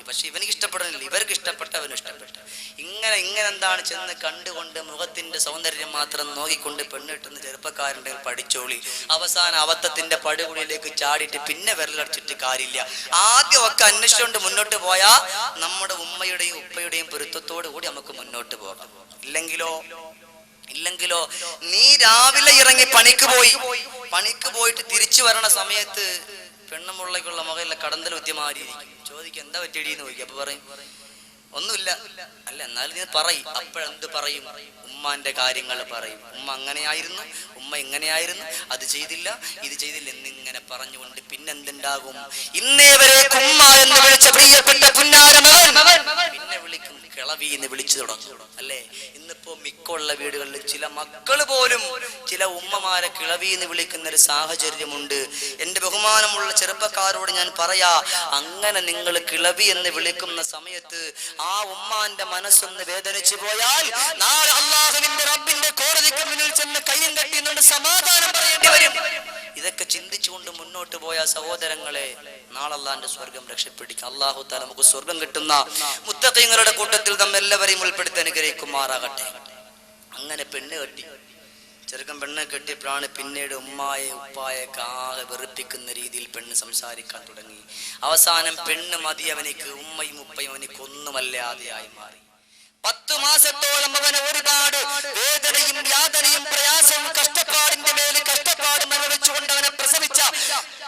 പക്ഷെ ഇവനിക്ക് ഇഷ്ടപ്പെടുന്നില്ല, ഇവർക്ക് ഇഷ്ടപ്പെട്ട അവനും ഇഷ്ടപ്പെട്ടു. ഇങ്ങനെ എന്താണ് ചെന്ന് കണ്ടുകൊണ്ട് മുഖത്തിന്റെ സൗന്ദര്യം മാത്രം നോക്കിക്കൊണ്ട് പെണ്ണിട്ടുന്ന ചെറുപ്പക്കാരുണ്ടെങ്കിൽ പഠിച്ചോളി. അവസാന അബദ്ധത്തിന്റെ പടുകുഴിയിലേക്ക് ചാടിയിട്ട് പിന്നെ വിരലടിച്ചിട്ട് കാര്യമില്ല. ആദ്യം ഒക്കെ അന്വേഷിച്ചുകൊണ്ട് മുന്നോട്ട് പോയാ നമ്മുടെ ഉമ്മയുടെയും ഉപ്പയുടെയും പൊരുത്തത്തോടു കൂടി നമുക്ക് മുന്നോട്ട് പോകാം. ഇല്ലെങ്കിലോ നീ രാവിലെ ഇറങ്ങി പണിക്ക് പോയിട്ട് തിരിച്ചു വരണ സമയത്ത് പെണ്ണുമുള്ളക്കുള്ള മകയിലെ കടന്തൽ ഉദ്യമായിരിക്കും. ചോദിക്കും എന്താ പറ്റിയെന്ന് ചോദിക്കും. അപ്പൊ പറയും ഒന്നുമില്ല. അല്ല, എന്നാലും നീ പറയും. അപ്പോഴെന്ത് പറയും? ഉമ്മാന്റെ കാര്യങ്ങൾ പറയും. ഉമ്മ അങ്ങനെയായിരുന്നു, ഉമ്മ ഇങ്ങനെയായിരുന്നു, അത് ചെയ്തില്ല, ഇത് ചെയ്തില്ല എന്നിങ്ങനെ പറഞ്ഞുകൊണ്ട് പിന്നെന്തുണ്ടാകും? ഇന്നേ വരെ ഉമ്മ എന്ന് വിളിച്ച പ്രിയപ്പെട്ട പുന്നാരമകൻ പിന്നെ വിളിക്കും കിളവി എന്ന് വിളിച്ചു തുടങ്ങും. അല്ലേ? ഇന്നിപ്പോ മിക്കുള്ള വീടുകളിൽ ചില മക്കള് പോലും ചില ഉമ്മമാരെ കിളവി എന്ന് വിളിക്കുന്ന ഒരു സാഹചര്യമുണ്ട്. എന്റെ ബഹുമാനമുള്ള ചെറുപ്പക്കാരോട് ഞാൻ പറയാ, അങ്ങനെ നിങ്ങൾ കിളവി എന്ന് വിളിക്കുന്ന സമയത്ത് ആ ഉമ്മാന്റെ മനസ്സൊന്ന് വേദനിച്ചു പോയാൽ നാളെ അല്ലാഹുവിന്റെ റബ്ബിന്റെ കോടതിക്ക് മുന്നിൽ ചെന്ന് കയ്യും കെട്ടിന്നുകൊണ്ട് സമാധാനം പറയേണ്ടി വരും. ഇതൊക്കെ ചിന്തിച്ചുകൊണ്ട് മുന്നോട്ട് പോയ സഹോദരങ്ങളെ, നാളെ അല്ലാഹുവിന്റെ സ്വർഗം രക്ഷപ്പെടിക്കും. അല്ലാഹു തആല നമുക്ക് സ്വർഗം കിട്ടുന്ന മുത്തഖീങ്ങളുടെ കൂട്ടത്തിൽ നമ്മെല്ലാവരെയും ഉൾപ്പെടുത്തി അനുഗ്രഹിക്കുമാറാകട്ടെ. അങ്ങനെ പെണ്ണ് കെട്ടി, ചെറുക്കൻ പെണ്ണ് കെട്ടിയപ്പോഴാണ് പിന്നീട് ഉമ്മായെ ഉപ്പായെ ആകെ വെറുപ്പിക്കുന്ന രീതിയിൽ പെണ്ണ് സംസാരിക്കാൻ തുടങ്ങി. അവസാനം പെണ്ണ് മതി അവനിക്ക്, ഉമ്മയും ഉപ്പയും അവനിക്ക് ഒന്നുമല്ലാതെയായി മാറി. 10 മാസത്തോളം അവനെ ഒരുപാട് വേദനയും യാതനയും പ്രയാസവും കഷ്ടപ്പാടിന്റെ മേൽ കഷ്ടപ്പാട് അനുഭവിച്ചുകൊണ്ട് അവനെ പ്രസവിച്ച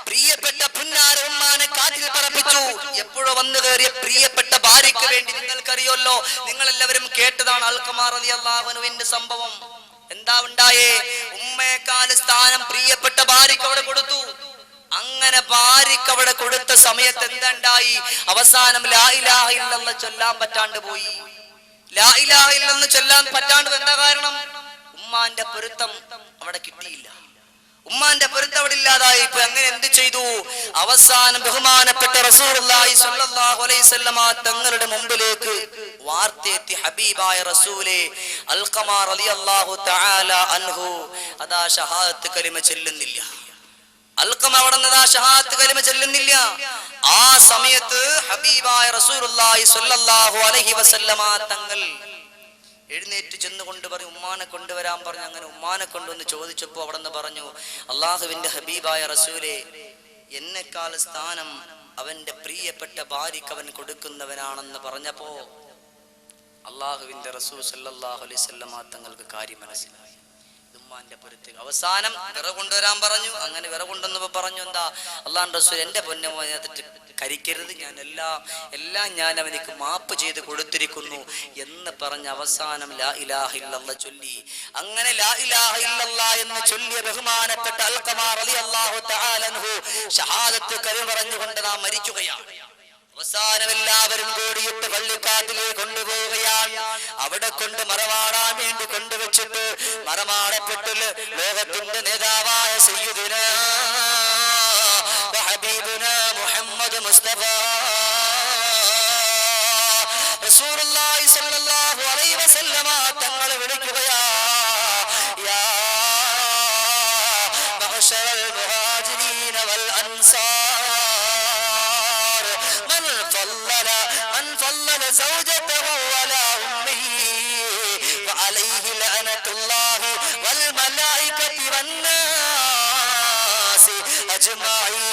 പ്രിയപ്പെട്ട പുന്നാര ഉമ്മാനെ കാറ്റിൽ പറപ്പിച്ചു. എപ്പോഴോ വന്നു കയറിയ പ്രിയപ്പെട്ട ഭാര്യയ്ക്ക് വേണ്ടി നിങ്ങൾക്കറിയല്ലോ, നിങ്ങളെല്ലാവരും കേട്ടതാണ് അൽഖമാ റളിയല്ലാഹു അൻഹുവിന്റെ സംഭവം. എന്താ ഉണ്ടായേ? ഉമ്മയേക്കാൾ സ്ഥാനം പ്രിയപ്പെട്ട ഭാര്യയ്ക്ക് അവിടെ കൊടുത്തു. അങ്ങനെ ഭാര്യയ്ക്ക് അവിടെ കൊടുത്ത സമയത്ത് എന്തുണ്ടായി? അവസാനം ലാ ഇലാഹ ഇല്ലല്ലാഹ് ചൊല്ലാൻ പറ്റാണ്ട് പോയി. ലാ ഇലാഹ ഇല്ലല്ലാഹ് ചൊല്ലാൻ പറ്റാണ്ട് എന്താ കാരണം? ഉമ്മാന്റെ പൊരുത്തം അവിടെ കിട്ടിയില്ല. ഉമ്മാന്റെ പൊരുത്തം അവിടെ ഇല്ലാതായി. ഇപ്പൊ അങ്ങനെ എന്ത് ചെയ്തു? അവസാനം ബഹുമാനപ്പെട്ട റസൂലുള്ളാഹി സ്വല്ലല്ലാഹു അലൈഹി വസല്ലമ തങ്ങളുടെ മുമ്പിലേക്ക് വാർത്തയെത്തി ഹബീബായ റസൂലേ അൽഖമാ റളിയല്ലാഹു തആല അൻഹു അതാ ഷഹാദത്ത് കലിമ ചൊല്ലുന്നില്ല. അൽഖമ അവിടെ നിന്ന് ഷഹാദത്ത് കലിമ ചൊല്ലുന്നില്ല. ആ സമയത്ത് ഹബീബായ റസൂലുള്ളാഹി സ്വല്ലല്ലാഹു അലൈഹി വസല്ലമ തങ്ങൾ എഴുന്നേറ്റ് ചെന്നുകൊണ്ട് പറയും ഉമ്മാനെ കൊണ്ടുവരാൻ പറഞ്ഞു. അങ്ങനെ ഉമ്മാനെ കൊണ്ടുവന്ന് ചോദിച്ചപ്പോൾ അവിടെ നിന്ന് പറഞ്ഞു, അള്ളാഹുവിന്റെ ഹബീബായ റസൂലേ, എന്നെക്കാൾ സ്ഥാനം അവന്റെ പ്രിയപ്പെട്ട ഭാര്യക്ക് അവൻ കൊടുക്കുന്നവനാണെന്ന് പറഞ്ഞപ്പോ അള്ളാഹുവിന്റെ റസൂൽ സല്ലല്ലാഹു അലൈഹി വസല്ലം തങ്ങൾക്ക് കാര്യം മനസ്സിലായി. ഉമ്മാന്റെ പൊരുത്ത് അവസാനം വിറ കൊണ്ടുവരാൻ പറഞ്ഞു. അങ്ങനെ വിറ കൊണ്ടുവന്നപ്പോ പറഞ്ഞു, എന്താ അള്ളാഹുവിന്റെ റസൂൽ, എന്റെ പൊന്നമോനെ കരിക്കരുത്, എല്ലാം ഞാൻ അവനിക്ക് മാപ്പ് ചെയ്ത് കൊടുത്തിരിക്കുന്നു എന്ന് പറഞ്ഞ അവസാനം ലാ ഇലാഹ ഇല്ലല്ലാഹ് ചൊല്ലി. അങ്ങനെ ലാ ഇലാഹ ഇല്ലല്ലാഹ് എന്ന് ചൊല്ലിയ ബഹുമാനപ്പെട്ട അൽഖമാ റളിയല്ലാഹു തആല അൻഹു ഷഹാദത്ത് കലിമ പറഞ്ഞുകൊണ്ട് നാം മരിക്കുകയാണ്. അവസാനം എല്ലാവരും കൂടിയിട്ട് പള്ളിക്കാട്ടിലേക്ക് കൊണ്ടുപോവുകയാണ്. അവിടെ കൊണ്ട് മറമാടാൻ വേണ്ടി കൊണ്ടുവച്ചിട്ട് മറമാടപ്പെട്ട് ലോകത്തിന്റെ നേതാവായ സയ്യിദുനാ ഹബീബുനാ മുഹമ്മദ് മുസ്തഫ റസൂലുള്ളാഹി സ്വല്ലല്ലാഹു അലൈഹി വസല്ലമ തങ്ങളെ വിളിക്കുകയാ, യാ മഅ്ശറൽ മുഹാജിരീന വൽ അൻസാർ മൻ ഫല്ലല സൗജതഹു വലാ ഉമ്മിഹി ഫഅലൈഹി ലഅനത്തുല്ലാഹി വൽ മലായികതി വന്നാസി അജ്മഈൻ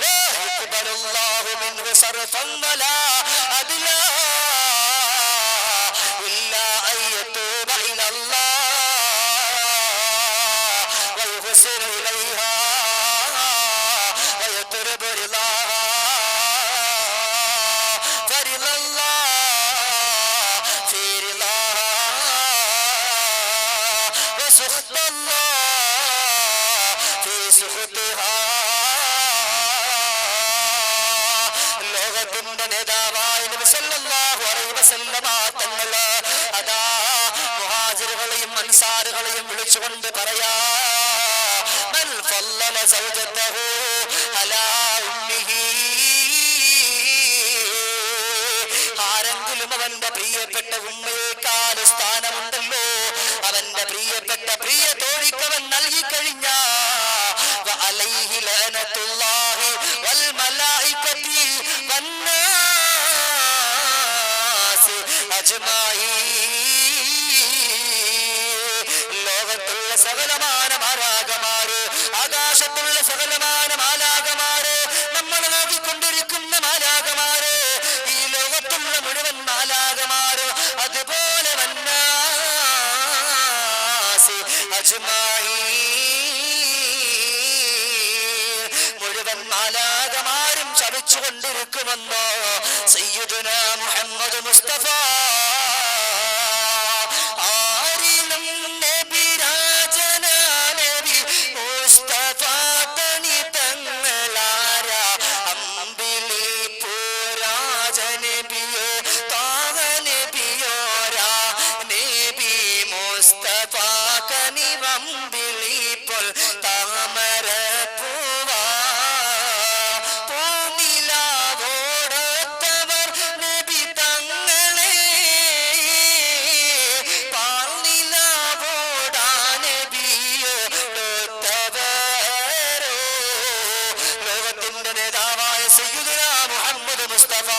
ലാ യഖ്ബലുല്ലാഹു മിൻഹു സർഫൻ വലാ അദ്ലാ ഇല്ലാ അൻ യതൂബ ഇലല്ലാഹ് വയുഹ്സിന ഇലൈഹാ വയത്റുബ റിളാഹാ ഫരിളല്ലാഹ് ഫീ റിളാഹാ വസുഖ്തല്ലാഹ് ഫീ സുഖ്തിഹാ. ലോകത്തിന്റെ നേതാവായ നബി സല്ലല്ലാഹു അലൈഹി വസല്ലമ തങ്ങൾ അതാ മുഹാജിറുകളെയും അൻസാറുകളെയും വിളിച്ചുകൊണ്ട് പറയാ, മൻ ഫല്ലല സൗജതഹു അലാ ഉമ്മിഹി, ആരെങ്കിലും അവന്റെ പ്രിയപ്പെട്ട ഉമ്മയേക്കാൾ സ്ഥാനമുണ്ടല്ലോ അവന്റെ പ്രിയപ്പെട്ട പ്രിയ തോഴിക്കവൻ നൽകിക്കഴിഞ്ഞ വഅലൈഹി ലഅനത്തുല്ലാഹി വൽ മലായികതി വന്നാസി അജ്മഈൻ. ലോകത്തുള്ള സകലമാന മാലാഖമാര്, ആകാശത്തുള്ള സകലമാന മാലാഖമാര്, നമ്മൾ നോക്കിക്കൊണ്ടിരിക്കുന്ന മാലാഖമാര്, ഈ ലോകത്തുള്ള മുഴുവൻ മാലാഖമാര്, അതുപോലെ വന്നാസി അജ്മഈൻ. മുഴുവൻ മാലാഖമാരും ശപിച്ചുകൊണ്ടിരിക്കുമെന്നോ സയ്യിദുനാ മുഹമ്മദ് മുസ്തഫ. ആരിലും നബി രാജന നബി മുസ്തഫ തനി തങ്ങളാരാ അമ്പിളി പൂരാജ നബിയോ താഹ നബിയോരാ നബി മുസ്തഫ കനി വമ്പിളി പൊൽ താമര പൂവാ പൂനിലാവോടൊത്തവർ നബി തങ്ങളെ പാൽനിലാവോടാ നബിയോടൊത്തവരോ. ലോകത്തിന്റെ നേതാവായ സയ്യിദുനാ മുഹമ്മദ് മുസ്തഫ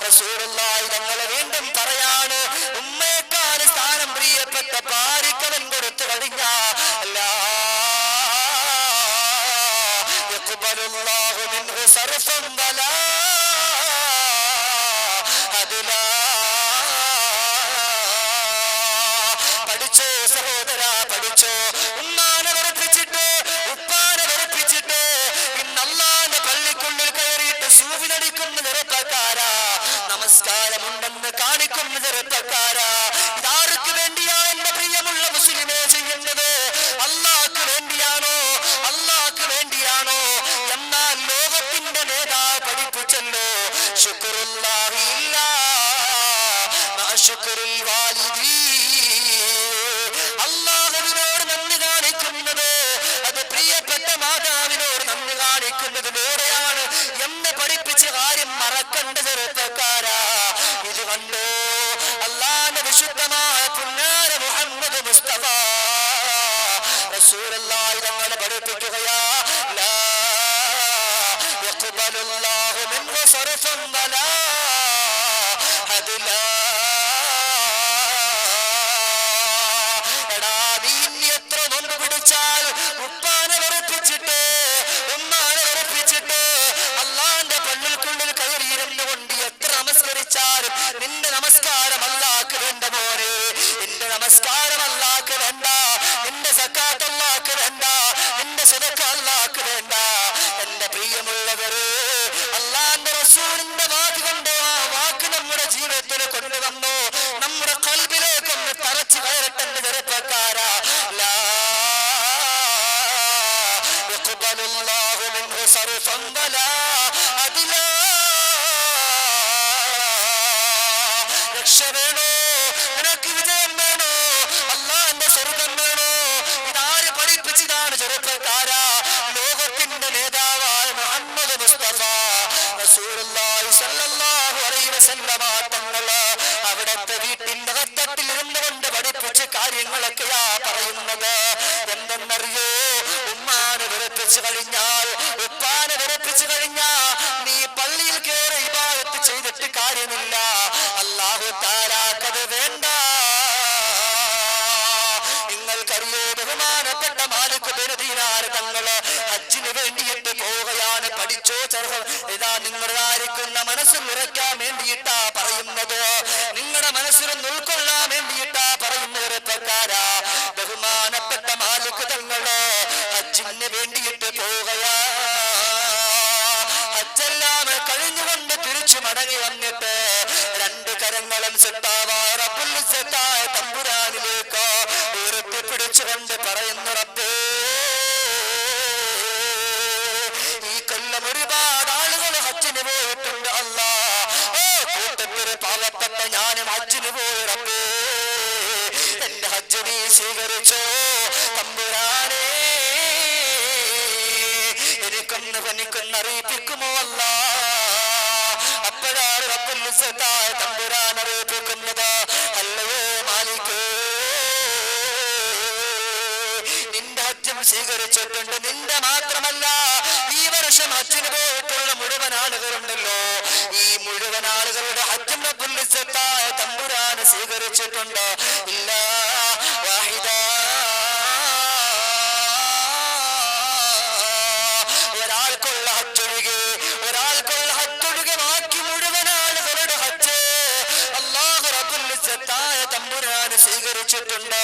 റസൂലുള്ളാഹി തങ്ങളെ വീണ്ടും പറയാണ്, ഉമ്മയേക്കാൾ സ്ഥാനം പ്രിയപ്പെട്ട ഭാര്യക്കവൻ കൊടുത്തു കഴിഞ്ഞ ലാ യഖ്ബലുല്ലാഹു മിൻഹു സർഫൻ വലാ അദ്ലാ. പഠിച്ചോ സഹോദരാ, പഠിച്ചോ. ഉമ്മാനെ വെറുപ്പിച്ചിട്ട് ഉപ്പാനെ വെറുപ്പിച്ചിട്ട് ഇന്ന് അല്ലാഹുവിന്റെ പള്ളിക്കുള്ളിൽ കയറിയിട്ട് സൂഫിനടിക്കുന്ന ചെറുപ്പക്കാരാ, നമസ്കാരമുണ്ടെന്ന് കാണിക്കുന്ന ചെറുപ്പക്കാരാ, ഇതാർക്ക് വേണ്ടിയാ എന്റെ പ്രിയമുള്ള മുസ്ലിമേ ചെയ്യുന്നത്? അല്ലാഹ്ക്ക് വേണ്ടിയാണോ? അല്ലാഹ്ക്ക് വേണ്ടിയാണോ? എന്നാൽ ലോകത്തിന്റെ നേതാവ് പഠിപ്പിച്ചല്ലോ, ശുക്റുല്ലാഹി ഇല്ലാ മാ ശുക്റുൽ വാലിദീൻ. അല്ലാഹുവിനോട് നന്ദി കാണിക്കുന്നത് അത് പ്രിയപ്പെട്ട മാതാവിനോട് നന്ദി കാണിക്കുന്നതിലൂടെയാണ് എന്ന് പഠിപ്പിച്ച കാര്യം മറക്കണ്ട ചെറുപ്പക്കാരാ. ഇത് കണ്ടോ അല്ലാഹുവിന്റെ വിശുദ്ധമായ പുന്നാര മുഹമ്മദ് മുസ്തഫ റസൂലുള്ളാഹി തങ്ങളെ പഠിപ്പിക്കുകയാ, ലാ യഖ്ബലുല്ലാഹു മിൻഹു സർഫൻ വലാ അതിലാ എടാ നീ ഇനി എത്ര നോമ്പ് പിടിച്ചാൽ ഉപ്പാനെ വെറുപ്പിച്ചിട്ട് ഉമ്മാനെ വെറുപ്പിച്ചിട്ട് അള്ളാന്റെ പള്ളിക്കുള്ളിൽ കയറിയിരുന്നു കൊണ്ട് എത്ര നമസ്കരിച്ചാലും നിന്റെ നമസ്കാരം അല്ലാഹ്ക്ക് വേണ്ട മോനെ, നിന്റെ നമസ്കാരം അല്ലാഹ്ക്ക് വേണ്ട, നിന്റെ സക്കാത്ത് അല്ലാഹ്ക്ക് വേണ്ട, നിന്റെ സദഖ അല്ലാഹ്ക്ക് വേണ്ട. എന്റെ പ്രിയമുള്ളവരെ, അള്ളാന്റെ റസൂലിന്റെ വാക്ക് കൊണ്ട് ആ വാക്ക് നമ്മുടെ ജീവിതത്തിൽ കൊണ്ടുവന്നു നമ്മുടെ ഖൽബിലേക്ക് ഒന്ന് തറച്ചു കയറട്ടെ ചെറുപ്പക്കാരാ. ലാ യഖ്ബലുല്ലാഹു മിൻഹു സർഫൻ വലാ അദ്ലാ. രക്ഷ വേണോ, നിനക്ക് വിജയം വേണോ, അള്ളാന്റെ സ്വർഗം വേണോ? ഇതാര് പഠിപ്പിച്ചതാണ് ചെറുപ്പക്കാരാ? ലോകത്തിന്റെ നേതാവായ മുഹമ്മദ് മുസ്തഫ റസൂലുള്ളാഹി സ്വല്ലല്ലാഹു അലൈഹി വസല്ലമ തങ്ങള് അവിടത്തെ വീട്ടിന്റെ അകത്തട്ടിൽ ഇരുന്നു കൊണ്ട് പഠിപ്പിച്ച കാര്യങ്ങളൊക്കെയാ പറയുന്നത്. എന്തെന്നറിയോ? ഉമ്മാനെ വെറുപ്പിച്ചു കഴിഞ്ഞാൽ, ഉപ്പാനെ വെറുപ്പിച്ചു കഴിഞ്ഞാൽ നീ പള്ളിയിൽ കയറി ഇബാദത്ത് ചെയ്തിട്ട് കാര്യമില്ല. അല്ലാഹു തആലാക്കത് വേണ്ട. നിങ്ങൾക്കറിയോ, ബഹുമാനപ്പെട്ട മാലിക് ബിൻ ദീനാർ തങ്ങള് ഹജ്ജിന് വേണ്ടിയിട്ട് പോവുകയാണ്. പഠിച്ചോ ചെറുപ്പം, ഇതാ നിങ്ങളായിരിക്കുന്ന മനസ്സിൽ ഉറയ്ക്കാൻ വേണ്ടിയിട്ടാ പറയുന്നത്, നിങ്ങളുടെ മനസ്സിലൊന്ന് ഉൾക്കൊള്ളാൻ വേണ്ടിയിട്ടാ പറയുന്ന ചെറുപ്പക്കാരാ. ബഹുമാനപ്പെട്ട മാലിക് തങ്ങള് ഹജ്ജിന് വേണ്ടിയിട്ട് പോവുകയാ. ഹജ്ജെല്ലാം കഴിഞ്ഞുകൊണ്ട് തിരിച്ചു മടങ്ങി വന്നിട്ട് രണ്ട് കരങ്ങളും സെത്താവായ റബ്ബുൽ ഇസ്സത്തായ തമ്പുരാനിലേക്ക് ഉയർത്തിപ്പിടിച്ചുകൊണ്ട് പറയുന്നു, റബ്ബേ, ഈ കൊല്ലം ഒരുപാട് ആളുകൾ ഹജ്ജിന് പോയിട്ടുണ്ട് അല്ലാ. കൂട്ടത്തില് പാവപ്പെട്ട ഞാനും ഹജ്ജിന് പോയി റബ്ബേ, എന്റെ ഹജ്ജ് നീ സ്വീകരിച്ചോ തമ്പുരാനേ, എനിക്കൊന്ന് അറിയിപ്പിക്കുമോ അല്ലാ? അപ്പോഴാണ് റബ്ബുൽ ഇസ്സത്തായ തമ്പുരാൻ അറിയിപ്പിക്കുന്നത്, അല്ലയോ മാലിക്, നിന്റെ ഹജ്ജും സ്വീകരിച്ചിട്ടുണ്ട്. നിന്റെ മാത്രമല്ല, ഈ വർഷം ഹജ്ജിന് പോയിട്ടുള്ള മുഴുവൻ ആളുകളുണ്ടല്ലോ, ഈ മുഴുവൻ ആളുകളുടെ ഹജ്ജും റബ്ബുൽ ഇസ്സത്തായ തമ്പുരാൻ സ്വീകരിച്ചിട്ടുണ്ട്. ഇല്ല വാഹിദ, ഒരാൾക്കുള്ള ഹജ്ജൊഴികെ, ഒരാൾക്കുള്ള ഹജ്ജൊഴികെ ബാക്കി മുഴുവൻ ആളുകളുടെ ഹജ്ജ് അല്ലാഹു റബ്ബുൽ ഇസ്സത്തായ തമ്പുരാൻ സ്വീകരിച്ചിട്ടുണ്ട്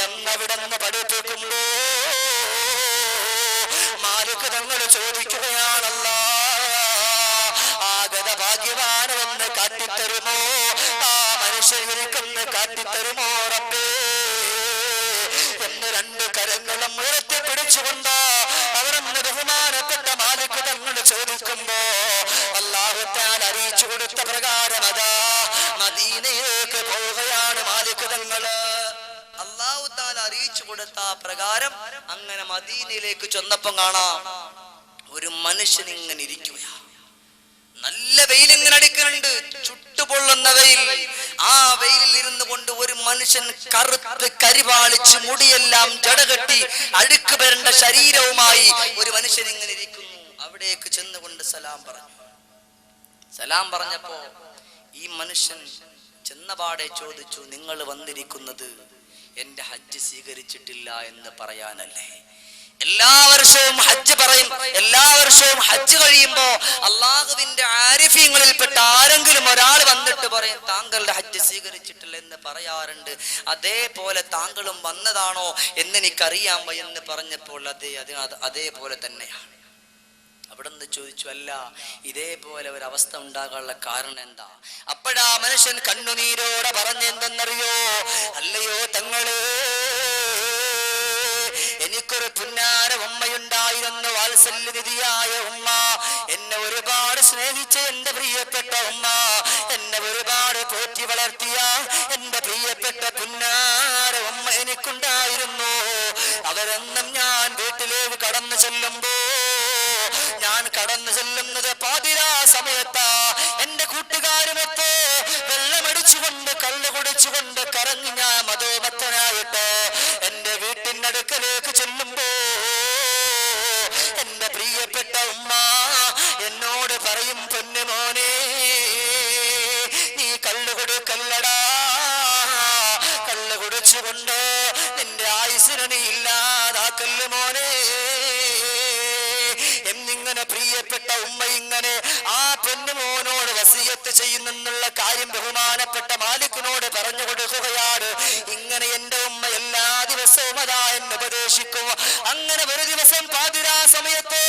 എന്നവിടെന്ന് പഠിപ്പിക്കുമ്പോ മാലിക് തങ്ങൾ ചോദിക്കുകയാണല്ലോ, ആഗത ഭാഗ്യവാനെന്ന് കാട്ടിത്തരുമോ? ആ മനുഷ്യർക്കൊന്ന് കാട്ടിത്തരുമോ റബ്ബേ എന്ന് രണ്ട് കരങ്ങളും ഉയർത്തിപ്പിടിച്ചുകൊണ്ട് അവരെന്ന് ബഹുമാനപ്പെട്ട മാലിക് തങ്ങൾ ചോദിക്കുമ്പോ അല്ലാഹു തആല അറിയിച്ചു കൊടുത്ത പ്രകാരം അതാ മദീനയിലേക്ക് പോവുകയാണ് മാലിക് തങ്ങള്. അല്ലാഹു തആല അറിയിച്ചു കൊടുത്ത പ്രകാരം അങ്ങനെ മദീനയിലേക്ക് ചെന്നപ്പം കാണാം ഒരു മനുഷ്യൻ ഇങ്ങനെ ഇരിക്കുകയാ. നല്ല വെയിൽ ഇങ്ങനെ അടിക്കുന്നുണ്ട്, ചുട്ടുപൊള്ളുന്ന വെയിൽ. ആ വെയിലിൽ ഇരുന്നു കൊണ്ട് ഒരു മനുഷ്യൻ കറുത്ത് കരിപാളിച്ച് മുടിയെല്ലാം ജടകെട്ടി അഴുക്ക് വരേണ്ട ശരീരവുമായി ഒരു മനുഷ്യൻ ഇങ്ങനെ ഇരിക്കുന്നു. അവിടേക്ക് ചെന്നുകൊണ്ട് സലാം പറഞ്ഞു. സലാം പറഞ്ഞപ്പോ ഈ മനുഷ്യൻ ചെന്നപാടെ ചോദിച്ചു, നിങ്ങൾ വന്നിരിക്കുന്നത് എന്റെ ഹജ്ജ് സ്വീകരിച്ചിട്ടില്ല എന്ന് പറയാനല്ലേ? എല്ലാ വർഷവും ഹജ്ജ് പറയും, എല്ലാ വർഷവും ഹജ്ജ് കഴിയുമ്പോ അള്ളാഹുവിന്റെ ആരിഫീങ്ങളിൽപ്പെട്ട ആരെങ്കിലും ഒരാൾ വന്നിട്ട് പറയും താങ്കളുടെ ഹജ്ജ് സ്വീകരിച്ചിട്ടില്ല എന്ന് പറയാറുണ്ട്. അതേപോലെ താങ്കളും വന്നതാണോ എന്നെനിക്കറിയാൻ എന്ന് പറഞ്ഞപ്പോൾ അതേപോലെ തന്നെയാണ്. അവിടെ നിന്ന് ചോദിച്ചു, അല്ല ഇതേപോലെ ഒരു അവസ്ഥ ഉണ്ടാകാനുള്ള കാരണം എന്താ? അപ്പോഴാ മനുഷ്യൻ കണ്ണുനീരോടെ പറഞ്ഞെന്തെന്നറിയോ? അല്ലയോ തങ്ങളെ, എനിക്കൊരു പുന്നാര ഉമ്മയുണ്ടായിരുന്നു, വാത്സല്യനിധിയായ ഉമ്മ. എന്നെ ഒരുപാട് സ്നേഹിച്ച എന്റെ പ്രിയപ്പെട്ട ഉമ്മ, എന്നെ ഒരുപാട് പോറ്റി വളർത്തിയ എന്റെ പ്രിയപ്പെട്ട പുന്നാര ഉമ്മ എനിക്കുണ്ടായിരുന്നു. അവരെന്നും ഞാൻ വീട്ടിലേക്ക് കടന്നു ചെല്ലുമ്പോ, ഞാൻ കടന്നു ചെല്ലുന്നത് പാതിരാ സമയത്താ. എന്റെ കൂട്ടുകാരുമൊത്ത് വെള്ളമടിച്ചുകൊണ്ട് കള്ളു കുടിച്ചുകൊണ്ട് കറങ്ങി ഞാൻ മതോമത്തനായിട്ട് എന്റെ വീട്ടിനടുക്കലേക്ക് ചെല്ലുമ്പോ എന്റെ പ്രിയപ്പെട്ട ഉമ്മ എന്നോട് പറയും, പൊന്നു മോനെ, നീ കള്ളു വിളിച്ചുകൊണ്ട് നിന്റെ ആയുസ്സിനെ നീ ഇല്ലാതാക്കല്ല് മോനെ എന്നിങ്ങനെ പ്രിയപ്പെട്ട ഉമ്മ ഇങ്ങനെ ആ പൊന്നുമോനോട് വസിയത്ത് ചെയ്യുന്നെന്നുള്ള കാര്യം ബഹുമാനപ്പെട്ട മാലിക്കിനോട് പറഞ്ഞു കൊടുക്കുകയാണ്. ഇങ്ങനെ എന്റെ ഉമ്മ എല്ലാ ദിവസവും അതാ എന്നെ ഉപദേശിക്കും. അങ്ങനെ ഒരു ദിവസം പാതിരാ സമയത്ത്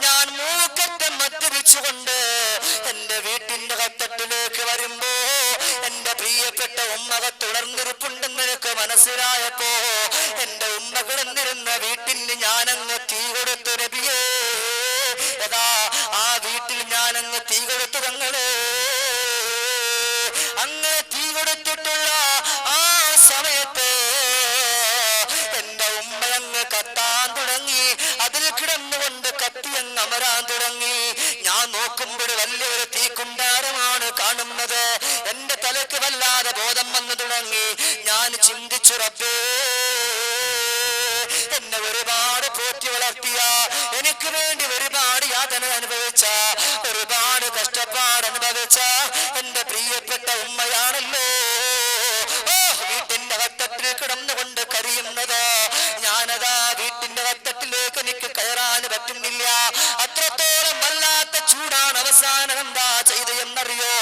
ഞാൻ മൂക്കറ്റം മദ്യപിച്ചുകൊണ്ട് എന്റെ വീട്ടിന്റെ കത്തട്ടിലേക്ക് വരുമ്പോ എന്റെ പ്രിയപ്പെട്ട ഉമ്മ തുടർന്നിരിപ്പുണ്ടെന്ന് എനിക്ക് മനസ്സിലായപ്പോ എന്റെ ഉമ്മ കിടന്നിരുന്ന വീട്ടിന് ഞാനങ്ങ് തീ കൊടുത്തു നബിയേ. അതാ ആ വീട്ടിൽ ഞാനങ്ങ് തീ കൊടുത്തു തങ്ങളെ. അങ്ങനെ തീ കൊടുത്തിട്ടുള്ള ആ സമയത്ത് എന്റെ ഉമ്മ അങ്ങ് കത്താൻ തുടങ്ങി. അതിൽ കിടന്നുകൊണ്ട് കത്തി അങ്ങ് അമരാൻ തുടങ്ങി. ഞാൻ നോക്കുമ്പോൾ വലിയൊരു തീക്കുണ്ടാരമാണ് കാണുന്നത്. എന്റെ തലക്ക് വല്ലാതെ ബോധം വന്നു തുടങ്ങി. ഞാൻ ചിന്തിച്ചു, റബ്ബേ, എന്നെ ഒരുപാട് പോറ്റി വളർത്തിയ, എനിക്ക് വേണ്ടി ഒരുപാട് യാതന അനുഭവിച്ച, ഒരുപാട് കഷ്ടപ്പാട് അനുഭവിച്ച എന്റെ പ്രിയപ്പെട്ട ഉമ്മയാണല്ലോ വീട്ടിന്റെ വട്ടത്തിൽ കിടന്നുകൊണ്ട് കരിയുന്നത്. ഞാനതാ വീട്ടിന്റെ വട്ടത്തിലേക്ക് എനിക്ക് കയറാൻ പറ്റുന്നില്ല. അത്രത്തോളം വല്ലാത്ത ചൂടാണ്. അവസാനം എന്താ ചെയ്ത് എന്നറിയോ?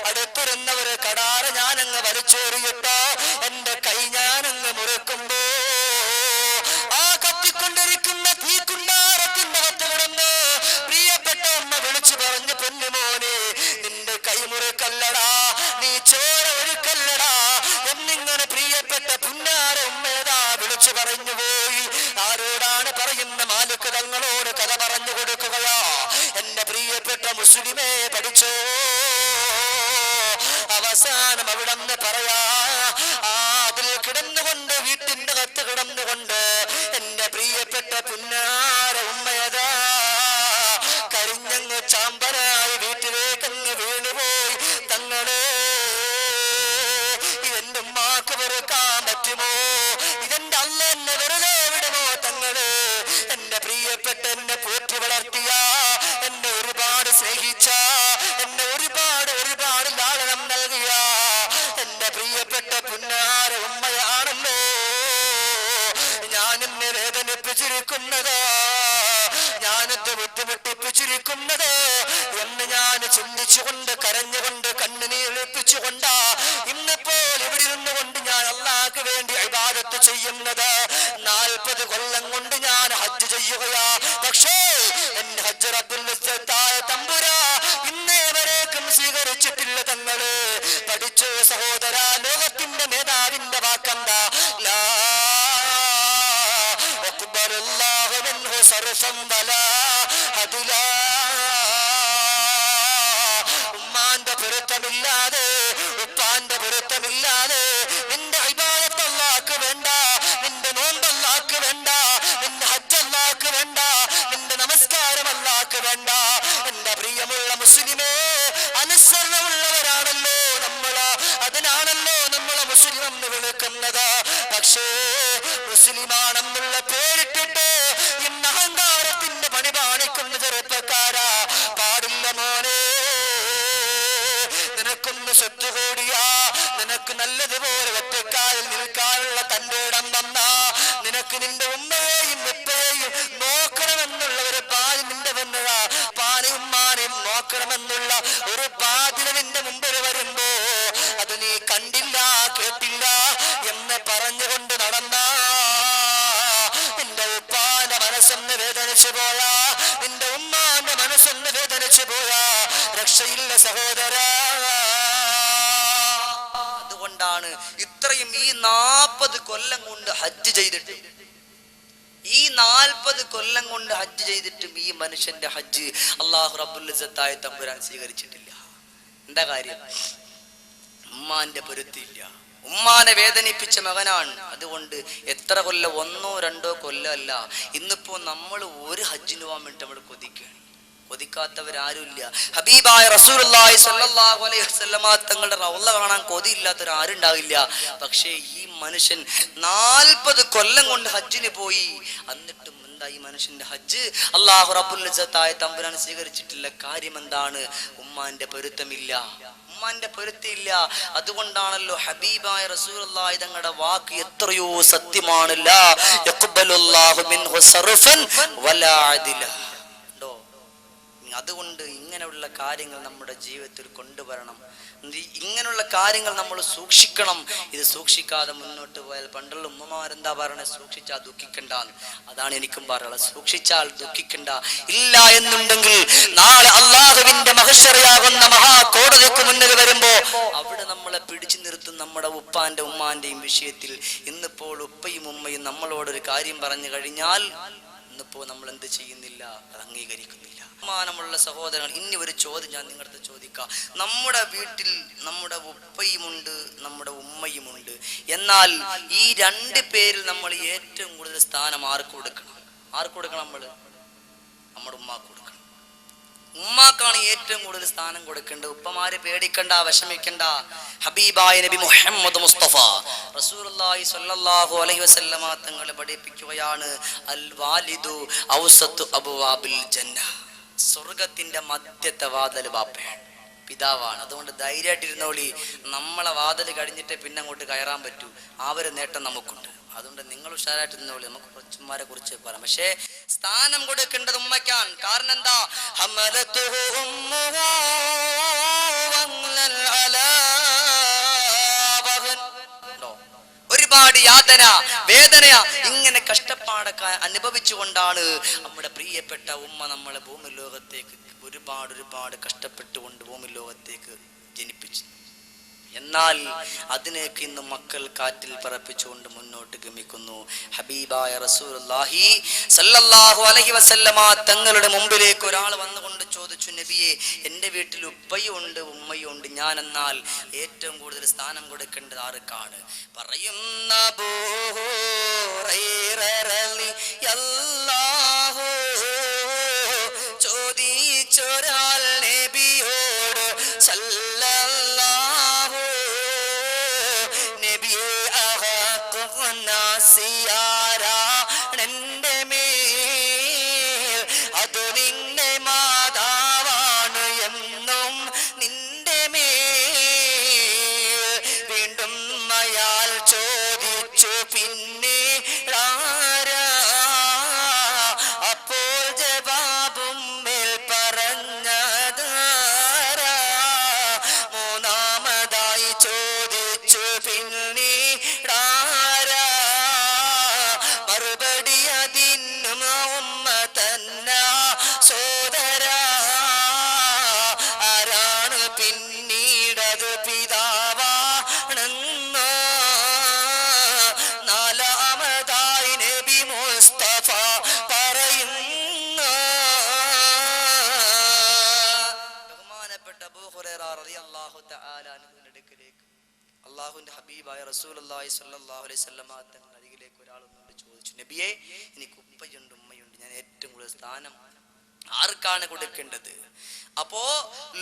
അടുത്തിരുന്ന ഒരു കടാറ് ഞാനങ്ങ് വലിച്ചേറിയിട്ടോ എന്റെ കൈ ഞാനങ്ങ് മുറുക്കുമ്പോ ആ കത്തിക്കൊണ്ടിരിക്കുന്ന തീക്കുണ്ടാരത്തിന്റെ അകത്ത് കിടന്ന് പ്രിയപ്പെട്ട ഉമ്മ വിളിച്ചു പറഞ്ഞു, പൊന്നുമോനെ, നിന്റെ കൈ മുറുക്കല്ലടാ, നീ ചോര ഒഴുക്കല്ലടാ എന്നിങ്ങനെ പ്രിയപ്പെട്ട പുന്നാര ഉമ്മയതാ വിളിച്ചു പറഞ്ഞു പോയി. ആരോടാണ് പറയുന്ന? മാലിക് തങ്ങളോട് കഥ പറഞ്ഞു കൊടുക്കുകയാ. എന്റെ പ്രിയപ്പെട്ട മുസ്ലിമേ, പഠിച്ചോ. അവസാനം അവിടെന്ന് പറയാ, അതിൽ കിടന്നുകൊണ്ട് വീട്ടിന്റെ അകത്ത് കിടന്നുകൊണ്ട് എന്റെ പ്രിയപ്പെട്ട പുന്നാര ഉമ്മയതാ കരിഞ്ഞങ്ങ് ചാമ്പലായി വീട്ടിലേക്കങ്ങ് വീണുപോയി. തങ്ങളെ, ഇതെന്റെ ഉമ്മാക്ക് വെറുക്കാൻ പറ്റുമോ? ഇതെന്റെ അല്ല എന്നെ വെറുതെ വിടുമോ? തങ്ങളെ, എന്റെ പ്രിയപ്പെട്ട എന്നെ പോറ്റി വളർത്തിയ, എന്നെ ഒരുപാട് സ്നേഹിച്ച, എന്നെ ഒരുപാട് ഒരുപാട് ലാളനം നൽകിയ എന്റെ പ്രിയപ്പെട്ട പുന്നാര ഉമ്മയാണല്ലോ ഞാനെന്നെ വേദനിപ്പിച്ചിരിക്കുന്നത്, ഞാനെന്നെ ബുദ്ധിമുട്ടിപ്പിച്ചിരിക്കുന്നത് എന്ന് ഞാൻ ചിന്തിച്ചുകൊണ്ട് കരഞ്ഞുകൊണ്ട് കണ്ണുനീരൊപ്പിച്ചുകൊണ്ടാ ഇന്നിപ്പോൾ ഇവിടെ ഇരുന്നു കൊണ്ട് ഞാൻ അല്ലാഹുവിന് വേണ്ടി ഇബാദത്ത് ചെയ്യുന്നത്. 40 കൊല്ലം കൊണ്ട് ഞാൻ ഹജ്ജ് ചെയ്യുകയാ. പക്ഷേ എന്റെ ഹജ്ജ് റബ്ബുൽ ഇസ്സത്തായ തമ്പുരാ ഇന്നേ വരേക്കും സ്വീകരിച്ചിട്ടില്ല. തങ്ങള് പഠിച്ചോ സഹോദര, ലോകത്തിന്റെ നേതാവിന്റെ വാക്കെന്താ? ലാ യഖ്ബലുല്ലാഹു മിൻഹു സർഫൻ വലാ ഹദുലാ. ഉമ്മാന്റെ പൊരുത്തമില്ലാതെ, ഉപ്പാന്റെ പൊരുത്തമില്ലാതെ നിന്റെ ഇബാദത്ത് അല്ലാഹുക്ക് വേണ്ട, നിന്റെ നോമ്പ് അല്ലാഹുക്ക് വേണ്ട, നിന്റെ ഹജ്ജ് അല്ലാഹുക്ക് വേണ്ട, നിന്റെ നമസ്കാരം അല്ലാഹുക്ക് വേണ്ട. എന്റെ പ്രിയമുള്ള മുസ്ലിമേ, അനുസരണമുള്ളവരാണല്ലോ നമ്മള്, അതിനാണല്ലോ നമ്മളെ മുസ്ലിം എന്ന് വിളിക്കുന്നത്. പക്ഷേ മുസ്ലിമാണെന്നുള്ള പേരിട്ടിട്ട് ഇന്ന് അഹങ്കാരത്തിന്റെ പണി കാണിക്കുന്ന ചെറുപ്പക്കാരാ, പാടില്ല മോനെ. നിനക്കൊന്ന് സ്വത്ത് കൂടിയാ, നിനക്ക് നല്ലതുപോലെ ഒറ്റക്കാലിൽ നിൽക്കാനുള്ള തന്റെ ഇടം വന്നാ, നിനക്ക് നിന്റെ ഉമ്മയെയും ഉപ്പയെയും നോക്കണമെന്നുള്ള ഒരു ബാധ്യത നിന്റെ വന്നതാ, പാനയും ഉമ്മാനെയും നോക്കണമെന്നുള്ള ഒരു ബാധ്യത നിന്റെ മുമ്പിൽ വരുമ്പോ അത് നീ കണ്ടില്ല, കേട്ടില്ല എന്ന് പറഞ്ഞുകൊണ്ട് നടന്ന നിന്റെ ഉപ്പാന്റെ മനസ്സൊന്ന് വേദനിച്ചു പോയാ, നിന്റെ ഉമ്മാന്റെ മനസ്സൊന്ന് വേദനിച്ചു പോയാ രക്ഷയില്ല സഹോദര. അതുകൊണ്ടാണ് ഇത്രയും ഈ 40 കൊല്ലം കൊണ്ട് ഹജ്ജ് ചെയ്തിട്ട്, ഈ 40 കൊല്ലം കൊണ്ട് ഹജ്ജ് ചെയ്തിട്ടും ഈ മനുഷ്യന്റെ ഹജ്ജ് അല്ലാഹു റബ്ബുൽ ഇസ്സത്തായ തമ്പുരാൻ സ്വീകരിച്ചിട്ടില്ല. എന്താ കാര്യം? ഉമ്മാന്റെ പൊരുത്തില്ല, ഉമ്മാനെ വേദനിപ്പിച്ച മകനാണ്. അതുകൊണ്ട് എത്ര കൊല്ലം, 1 2 കൊല്ലം അല്ല, ഇന്നിപ്പോ നമ്മൾ ഒരു ഹജ്ജിന് പോകാൻ വേണ്ടി നമ്മൾ കൊതിക്കുകയാണ്. കൊതിക്കാത്തവരാരുമില്ല. ഹബീബായ റസൂലുള്ളാഹി സ്വല്ലല്ലാഹു അലൈഹി വസല്ലമ തങ്ങളുടെ റൗള കാണാൻ കൊതിയില്ലാത്തവർ ആരുണ്ടാവില്ല. പക്ഷേ ഈ മനുഷ്യൻ 40 കൊല്ലം കൊണ്ട് ഹജ്ജിന് പോയി. എന്നിട്ടും എന്താ ഈ മനുഷ്യന്റെ ഹജ്ജ് അല്ലാഹു റബ്ബുൽ ഇസ്സത്തായ തമ്പുരാൻ സ്വീകരിച്ചിട്ടില്ല? കാര്യം എന്താണ്? ഉമ്മാന്റെ പൊരുത്തമില്ല. ഉമ്മാന്റെ പൊരുത്തിയില്ല. അതുകൊണ്ടാണല്ലോ ഹബീബായ റസൂലുള്ളാഹി തങ്ങളുടെ വാക്ക് എത്രയോ സത്യമാണ്. ലാ യഖ്ബലുല്ലാഹു മിൻഹു സർഫൻ വലാ അദില. അതുകൊണ്ട് ഇങ്ങനെയുള്ള കാര്യങ്ങൾ നമ്മുടെ ജീവിതത്തിൽ കൊണ്ടുവരണം. ഇങ്ങനെയുള്ള കാര്യങ്ങൾ നമ്മൾ സൂക്ഷിക്കണം. ഇത് സൂക്ഷിക്കാതെ മുന്നോട്ട് പോയാൽ പണ്ടുള്ള ഉമ്മമാരെന്താ പറയണേ, സൂക്ഷിച്ചാൽ ദുഃഖിക്കണ്ടെന്ന്. അതാണ് എനിക്കും പറയാനുള്ളത്. സൂക്ഷിച്ചാൽ ദുഃഖിക്കണ്ട. ഇല്ല എന്നുണ്ടെങ്കിൽ നാളെ അള്ളാഹുവിന്റെ മഹ്ശറയാകുന്ന മഹാകോടതിക്ക് മുന്നിൽ വരുമ്പോ അവിടെ നമ്മളെ പിടിച്ചു നിർത്തും. നമ്മുടെ ഉപ്പാന്റെ ഉമ്മാന്റെയും വിഷയത്തിൽ ഇന്നിപ്പോൾ ഉപ്പയും ഉമ്മയും നമ്മളോടൊരു കാര്യം പറഞ്ഞു കഴിഞ്ഞാൽ ഇന്നിപ്പോ നമ്മൾ എന്ത് ചെയ്യുന്നില്ല, അത് അംഗീകരിക്കുന്നില്ല. ബഹുമാനമുള്ള സഹോദരങ്ങൾ, ഇനി ഒരു ചോദ്യം ഞാൻ നിങ്ങളുടെ ചോദിക്കാം. നമ്മുടെ വീട്ടിൽ നമ്മുടെ ഉപ്പയുമുണ്ട്, നമ്മുടെ ഉമ്മയുമുണ്ട്. എന്നാൽ ഈ രണ്ട് പേരിൽ നമ്മൾ ഏറ്റവും കൂടുതൽ സ്ഥാനം ആർക്ക് കൊടുക്കണം? ആർക്ക് കൊടുക്കണം? നമ്മുടെ ഉമ്മാക്ക് കൊടുക്കണം. ഉമ്മാക്കാണ് ഏറ്റവും കൂടുതൽ സ്ഥാനം കൊടുക്കേണ്ടത്. ഉപ്പമാര് പേടിക്കണ്ട, വിഷമിക്കണ്ട. ഹബീബായ നബി മുഹമ്മദ് മുസ്തഫ റസൂലുള്ളാഹി സ്വല്ലല്ലാഹു അലൈഹി വസല്ലമ തങ്ങളെ പഠിപ്പിക്കുകയാണ്, അൽ വാലിദു ഔസത്തു അബ്വാബിൽ ജന്ന. സ്വർഗത്തിന്റെ മധ്യത്തെ വാതിൽ ബാപ്പയാണ്, പിതാവാണ്. അതുകൊണ്ട് ധൈര്യമായിട്ടിരുന്നോളി. നമ്മളെ വാതിൽ കഴിഞ്ഞിട്ടേ പിന്നെ അങ്ങോട്ട് കയറാൻ പറ്റൂ. ആ ഒരു നേട്ടം നമുക്കുണ്ട്. അതുകൊണ്ട് നിങ്ങൾ ഉഷാറായിട്ട് നിന്നോളി. നമുക്ക് കുറച്ചുമാരെ കുറിച്ച് പറയാം. പക്ഷേ സ്ഥാനം കൊടുക്കേണ്ടത് ഉമ്മയ്ക്കാണ്. കാരണം എന്താ? ഒരുപാട് യാതന, വേദന, ഇങ്ങനെ കഷ്ടപ്പാടൊക്കെ അനുഭവിച്ചുകൊണ്ടാണ് നമ്മുടെ പ്രിയപ്പെട്ട ഉമ്മ നമ്മളെ ഭൂമി ലോകത്തേക്ക് ഒരുപാട് കഷ്ടപ്പെട്ടുകൊണ്ട് ഭൂമി ലോകത്തേക്ക് ജനിപ്പിച്ചു. എന്നാൽ അതിനേക്ക് ഇന്ന് മക്കൾ കാറ്റിൽ പറപ്പിച്ചുകൊണ്ട് മുന്നോട്ട് ഗമിക്കുന്നു. ഹബീബായ റസൂലുള്ളാഹി സല്ലല്ലാഹു അലൈഹി വസല്ലമ തങ്ങളുടെ മുമ്പിലേക്ക് ഒരാൾ വന്നുകൊണ്ട് ചോദിച്ചു, നബിയെ, എൻ്റെ വീട്ടിൽ ഉപ്പയുണ്ട് ഉമ്മയുണ്ട്, ഞാൻ എന്നാൽ ഏറ്റവും കൂടുതൽ സ്ഥാനം കൊടുക്കേണ്ടത് ആർക്കാണ്? പറയുന്ന അബൂ ഹുറൈറ റളിയല്ലാഹു ചോദിച്ചൊരാൾ നബിയോട് സല്ലല്ലാഹു, നബിയെ അഹഖുനാസിയാരാണെൻ്റെ മേൽ, അത് നിന്റെ മാതാവാണ് എന്നും നിന്റെ മേൽ. വീണ്ടും അയാൾ ചോദിച്ചു, പിന്നെ അപ്പോൾ ജവാബും മേൽ പറഞ്ഞതാരാ? മൂന്നാമതായി ചോദിച്ചു, പിന്നീടാരാ? മറുപടി അതിനും ഉമ്മ തന്നെ സോദരാ. ആരാണ് പിന്നീടത് പിതാവാണെന്നോ? നാലാമതായി നബി മുസ്തഫ പറയുന്നു. ബഹുമാനപ്പെട്ട അബൂ ഹുറൈറ റളിയല്ലാഹു തആല അൻഹുവിന്റെ അടുക്കലേക്ക് അല്ലാഹുവിന്റെ ഹബീബായ റസൂലുള്ളാഹി സ്വല്ലല്ലാഹു അലൈഹി വസല്ലമ തങ്ങളുടെ അരികിലേക്ക് ഒരാൾ വന്നുകൊണ്ട് ചോദിച്ചു, നബിയെ, എനിക്ക് ഉപ്പയുണ്ട് ഉമ്മയുണ്ട്, ഞാൻ ഏറ്റവും കൂടുതൽ സ്ഥാനം ആർക്കാണ് കൊടുക്കേണ്ടത്? അപ്പോ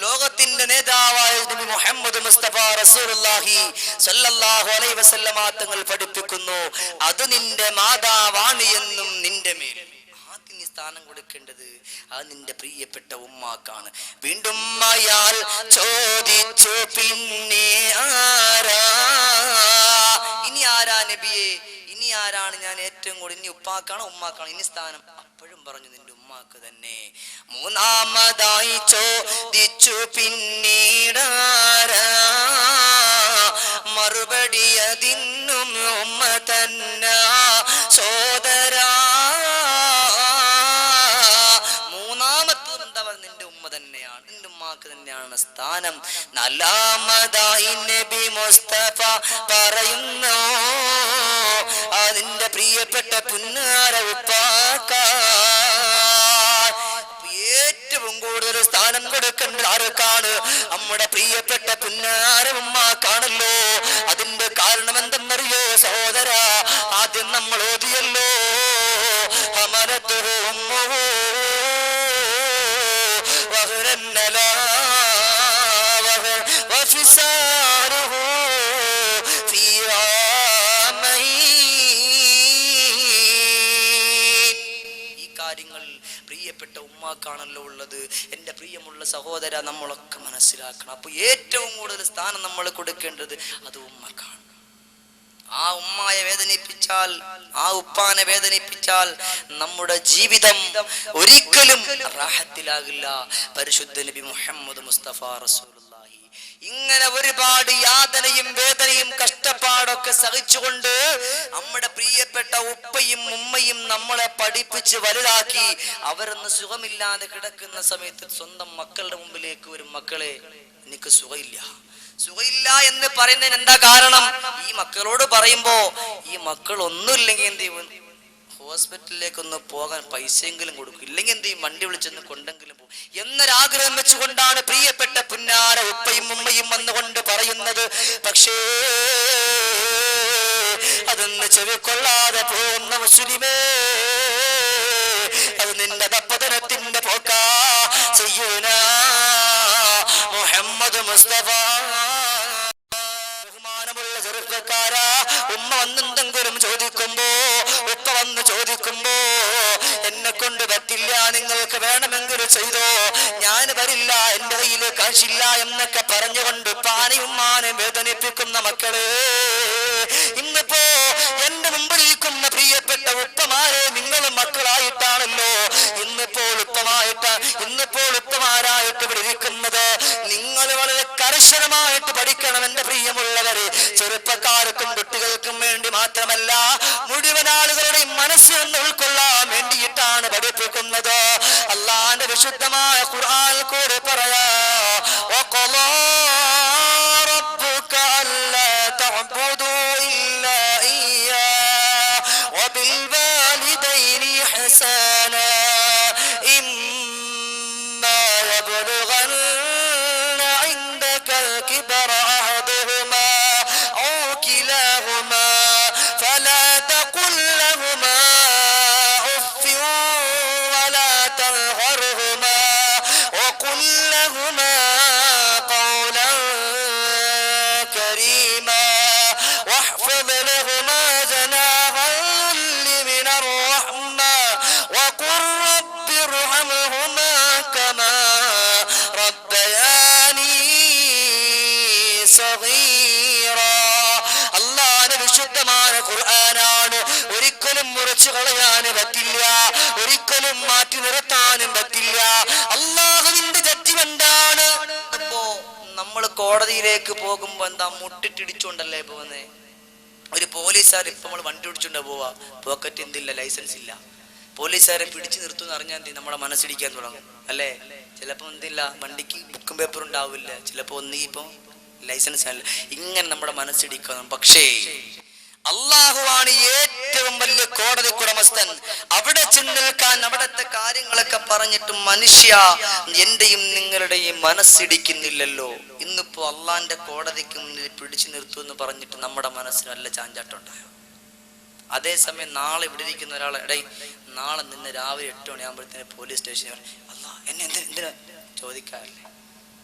ലോകത്തിന്റെ നേതാവായ നബി മുഹമ്മദ് മുസ്തഫ റസൂലുള്ളാഹി സ്വല്ലല്ലാഹു അലൈഹി വസല്ലമ തങ്ങൾ പഠിപ്പിക്കുന്നു, അത് നിന്റെ മാതാവാണ് എന്നും നിന്റെ മേൽ ആദ്യം സ്ഥാനം കൊടുക്കേണ്ടത് അത് നിന്റെ പ്രിയപ്പെട്ട ഉമ്മാക്കാണ്. വീണ്ടും അയാൾ ചോദിച്ചു, പിന്നെ ആരാ? ഇനി ആരാ നബിയെ? ഇനി ആരാണ് ഞാൻ ഏറ്റവും കൂടുതൽ? ഇനി ഉപ്പാക്കാണോ ഉമ്മാക്കാണോ ഇനി സ്ഥാനം? അപ്പോഴും പറഞ്ഞു, നിന്റെ ഉമ്മാക്ക് തന്നെ. മൂന്നാമതായി ചോദിച്ചു, പിന്നീടാരാ? മറുപടി അതിനും ഉമ്മ തന്നെ സോദരാ. മൂന്നാമത്തത് എന്താ പറയുക? നിന്റെ ഉമ്മ തന്നെയാണ്, നിന്റെ ഉമ്മാക്ക് തന്നെയാണ് സ്ഥാനം. നാലാമതായി നബി മുസ്തഫ പറയുന്നു, അതിന്റെ പ്രിയപ്പെട്ട പുന്നാര ഉപ്പാക്ക. ഏറ്റവും കൂടുതൽ സ്ഥാനം കൊടുക്കേണ്ടത് ആർക്കാണ്? നമ്മുടെ പ്രിയപ്പെട്ട പുന്നാര ഉമ്മാക്കാണല്ലോ. അതിന്റെ കാരണം എന്തെന്നറിയോ സഹോദര? ആദ്യം നമ്മൾ ഓതിയല്ലോ, പ്രിയപ്പെട്ട ഉമ്മ ഉമ്മാക്കാണല്ലോ ഉള്ളത്. എൻ്റെ പ്രിയമുള്ള സഹോദര, നമ്മളൊക്കെ മനസ്സിലാക്കണം. അപ്പൊ ഏറ്റവും കൂടുതൽ സ്ഥാനം നമ്മൾ കൊടുക്കേണ്ടത് അത് ഉമ്മക്കാണ്. ആ ഉമ്മായെ വേദനിപ്പിച്ചാൽ, ആ ഉപ്പാനെ വേദനിപ്പിച്ചാൽ നമ്മുടെ ജീവിതം ഒരിക്കലും റാഹത്തിലാകില്ല. പരിശുദ്ധ നബി മുഹമ്മദ് മുസ്തഫ റസൂലുള്ളാഹി ഇങ്ങനെ ഒരുപാട് യാതനയും വേദനയും കഷ്ടപ്പാടൊക്കെ സഹിച്ചുകൊണ്ട് നമ്മുടെ പ്രിയപ്പെട്ട ഉപ്പയും ഉമ്മയും നമ്മളെ പഠിപ്പിച്ച് വലുതാക്കി അവരൊന്ന് സുഖമില്ലാതെ കിടക്കുന്ന സമയത്ത് സ്വന്തം മക്കളുടെ മുമ്പിലേക്ക് വരും, മക്കളെ എനിക്ക് സുഖമില്ല എന്ന് പറയുന്നതിന് എന്താ കാരണം? ഈ മക്കളോട് പറയുമ്പോ ഈ മക്കൾ ഒന്നുമില്ലെങ്കിൽ എന്ത് ചെയ്യും? ഹോസ്പിറ്റലിലേക്കൊന്ന് പോകാൻ പൈസയെങ്കിലും കൊടുക്കും, ഇല്ലെങ്കിൽ എന്ത് ചെയ്യും? വണ്ടി വിളിച്ചൊന്ന് കൊണ്ടെങ്കിലും പോകും എന്നൊരാഗ്രഹം വെച്ചുകൊണ്ടാണ് പ്രിയപ്പെട്ട പുന്നാര ഉപ്പയും ഉമ്മയും വന്നുകൊണ്ട് പറയുന്നത്. പക്ഷേ അതൊന്ന് ചെവിക്കൊള്ളാതെ പോകുന്ന മുസ്ലിമേ, അത് നിന്റെ പതനത്തിന്റെ പോക്കാ. സയ്യിദുനാ മുഹമ്മദ് മുസ്തഫ. ബഹുമാനമുള്ള ചെറുപ്പക്കാരാ, ഉമ്മ വന്നെന്തെങ്കിലും ചോദിക്കുമ്പോ, ഉപ്പ വന്ന് ചോദിക്കുമ്പോ, എന്നെ കൊണ്ട് പറ്റില്ല, നിങ്ങൾക്ക് വേണമെങ്കിൽ ചെയ്തോ, ഞാൻ വരില്ല, എന്റെ കയ്യിൽ കാശില്ല എന്നൊക്കെ പറഞ്ഞുകൊണ്ട് ഉപ്പാനെയും ഉമ്മാനെ വേദനിപ്പിക്കുന്ന മക്കളെ, ഇന്നിപ്പോ എന്റെ മുമ്പിലിരിക്കുന്ന പ്രിയപ്പെട്ട ഉപ്പമാരെ നിങ്ങൾ മക്കളായിട്ടാണല്ലോ ഇന്നിപ്പോൾ ഉപ്പമാരായിട്ട് ഇവിടെ ഇരിക്കുന്നത്. നിങ്ങൾ വളരെ കർശനമായിട്ട് പഠിക്കണം എന്റെ പ്രിയമുള്ളവരെ. ചെറുപ്പക്കാർക്കും കുട്ടികൾക്കും വേണ്ടി മാത്രമല്ല, മുഴുവൻ ആളുകളുടെയും മനസ്സിലൊന്ന് ഉൾക്കൊള്ളാൻ വേണ്ടിയിട്ടാണ് പഠിപ്പിക്കുന്നത്. അല്ലാഹുവിന്റെ വിശുദ്ധമായ ഖുർആൻ കൂടെ പറയാ, വഖളാ റബ്ബുക അല്ലാ തഅബുദു ഇല്ലാ ഇയ്യാ വബിൽ വാലിദൈനി ഇഹ്സാനാ ഇമ്മാ യബ്ലുഗന്ന ഇൻദകൽ കിബറ അഹദുഹുമാ ഔ കിലാഹുമാ ഫലാ തഖുൽ ലഹുമാ ഉഫ്ഫിൻ വലാ തൻഹർഹുമാ വഖുൽ ലഹുമാ ഖൗലൻ കരീമാ واحفظ لهما جناح الذل من الرحمة وقل رب ارحمهما كما ربياني صغيرا. അല്ലാഹുവിന്റെ വിശുദ്ധമായ ഖുർആനാണ്. ഒരിക്കലും മുറിച്ചു കളയാൻ പറ്റില്ല, ഒരിക്കലും മാറ്റി നിർത്താനും പറ്റില്ല. അല്ലാഹുവിന്റെ ജഡ്ജ്മെന്റാണ്. അപ്പോ നമ്മൾ കോടതിയിലേക്ക് പോകുമ്പോ എന്താ മുട്ടിട്ടിടിച്ചോണ്ടല്ലേ പോകുന്നേ? ഒരു പോലീസുകാർ ഇപ്പൊ നമ്മൾ വണ്ടി ഓടിച്ചോണ്ടാ പോവാ, പോക്കറ്റ് എന്തില്ല, ലൈസൻസ് ഇല്ല, പോലീസുകാരെ പിടിച്ചു നിർത്തുമെന്ന് അറിഞ്ഞാൽ നമ്മളെ മനസ്സിടിക്കാൻ തുടങ്ങും അല്ലേ? ചിലപ്പോ എന്തില്ല, വണ്ടിക്ക് ബുക്കും പേപ്പർ ഉണ്ടാവില്ല, ചിലപ്പോ ഒന്നിപ്പോ ലൈസൻസ് അല്ല, ഇങ്ങനെ നമ്മുടെ മനസ്സിടിക്കണം. പക്ഷേ അള്ളാഹുവാണ് ഏറ്റവും വലിയ കോടതി ഉടമസ്ഥൻ. അവിടെ ചെന്ന് നിൽക്കാൻ അവിടത്തെ കാര്യങ്ങളൊക്കെ പറഞ്ഞിട്ട് മനുഷ്യ എന്റെയും നിങ്ങളുടെയും മനസ്സിടിക്കുന്നില്ലല്ലോ. ഇന്നിപ്പോ അള്ളാന്റെ കോടതിക്ക് മുന്നിൽ പിടിച്ചു നിർത്തൂ എന്ന് പറഞ്ഞിട്ട് നമ്മുടെ മനസ്സിന് നല്ല ചാഞ്ചാട്ടുണ്ടായോ? അതേസമയം നാളെ ഇവിടെ ഇരിക്കുന്ന ഒരാളെ, എടേ നാളെ നിന്നെ രാവിലെ 8 മണിയാകുമ്പോഴത്തേന് പോലീസ് സ്റ്റേഷനിൽ അല്ലാ എന്നെ എന്തിനാ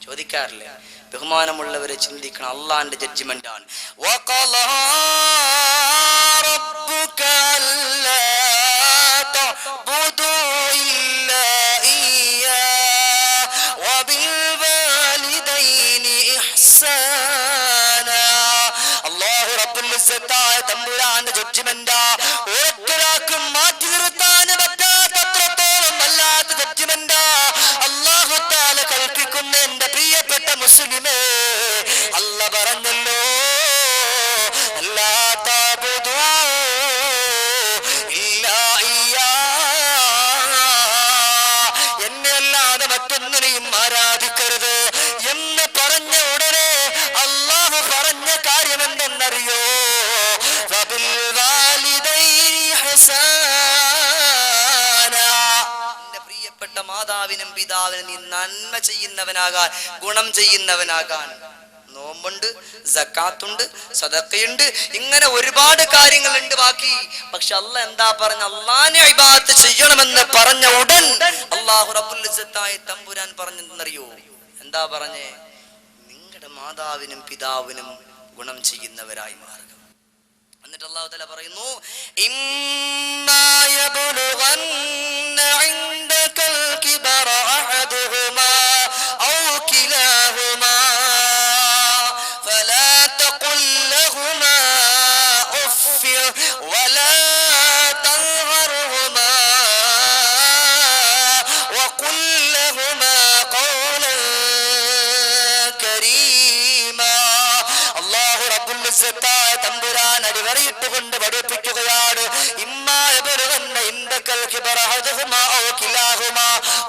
ചോദിക്കാറില്ലേ? ബഹുമാനമുള്ളവരെ ചിന്തിക്കണം, അള്ളാന്റെ ജഡ്ജ്മെന്റ് ആണ്. അല്ലാഹു റബ്ബുൽ ഇസ്സത്തായ തമ്പുരാന്റെ ജഡ്ജ്മെന്റ് ഒരാൾക്കും മാറ്റി നിർത്താൻ പറ്റാത്തത്രത്തോളം വല്ലാത്ത ജഡ്ജ്മെന്റ് അല്ലാഹു തആല കൽപ്പിക്കുന്ന എന്റെ പ്രിയപ്പെട്ട മുസ്ലിമേ. അല്ലാഹ് പറഞ്ഞല്ലോ, അല്ലാ തഅബുദു ഇല്ലാ ഇയ്യാ, എന്നെ അല്ലാതെ മറ്റൊന്നിനെയും ആരാധിക്കരുത് എന്ന് പറഞ്ഞ ഉടനെ അല്ലാഹു പറഞ്ഞ കാര്യം എന്തെന്നറിയോ? വബിൽ വാലിദൈനി ഇഹ്സാനാ. എന്റെ പ്രിയപ്പെട്ട മാതാവിനും പിതാവിനും നീ നന്മ ചെയ്യുന്നവനാകാൻ, ഗുണം ചെയ്യുന്നവനാകാൻ. നോമ്പുണ്ട്, സക്കാത്തുണ്ട്, സദഖയുണ്ട്, ഇങ്ങനെ ഒരുപാട് കാര്യങ്ങളുണ്ട് ബാക്കി. പക്ഷെ അല്ലാഹ് എന്താ പറഞ്ഞ? അല്ലാഹുവിനെ ഇബാദത്ത് ചെയ്യണമെന്ന് പറഞ്ഞ ഉടൻ അല്ലാഹു റബ്ബുൽ ഇസ്സത്തായ തമ്പുരാൻ പറഞ്ഞെന്നറിയോ? എന്താ പറഞ്ഞേ? നിങ്ങളുടെ മാതാവിനും പിതാവിനും ഗുണം ചെയ്യുന്നവരായി മാറുക. എന്നിട്ട് അല്ലാഹു തആല പറയുന്നു, ഇമ്മാ യബ്ലുഗന്ന ഇൻദകൽ കിബറ تنهر أحدهما أو كلاهما فلا تقل لهما أف ولا تنهرهما وقل لهما قولا كريما. الله رب العزة തമ്പുരാൻ അടിവരയിട്ടുകൊണ്ട് പഠിപ്പിക്കുകയാണ്.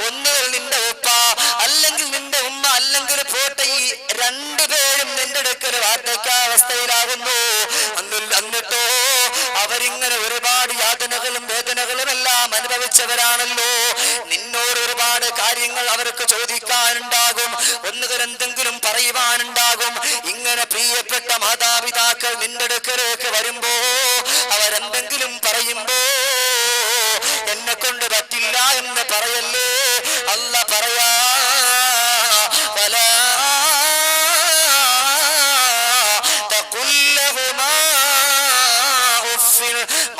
ഒന്നുകിൽ നിന്റെ ഉപ്പ അല്ലെങ്കിൽ നിന്റെ ഉമ്മ അല്ലെങ്കിൽ പോട്ടെ ഈ രണ്ടുപേരും നിന്റെ അടുക്കൽ വാർദ്ധക്യാവസ്ഥയിലാകുന്നു. എന്നിട്ടോ അവരിങ്ങനെ ഒരുപാട് യാതനകളും വേദനകളും എല്ലാം അനുഭവിച്ചവരാണല്ലോ. നിന്നോട് ഒരുപാട് കാര്യങ്ങൾ അവർക്ക് ചോദിക്കാനുണ്ടാകും, ഒന്നുകിൽ എന്തെങ്കിലും പറയുവാനുണ്ടാകും. ഇങ്ങനെ പ്രിയപ്പെട്ട മാതാപിതാക്കൾ നിന്റെ അടുക്കലേക്ക് വരുമ്പോ അവരെന്തെങ്കിലും പറയുമ്പോ എന്നെ കൊണ്ട് പറ്റില്ല എന്ന് പറയല്ലേ. അല്ല പറയാ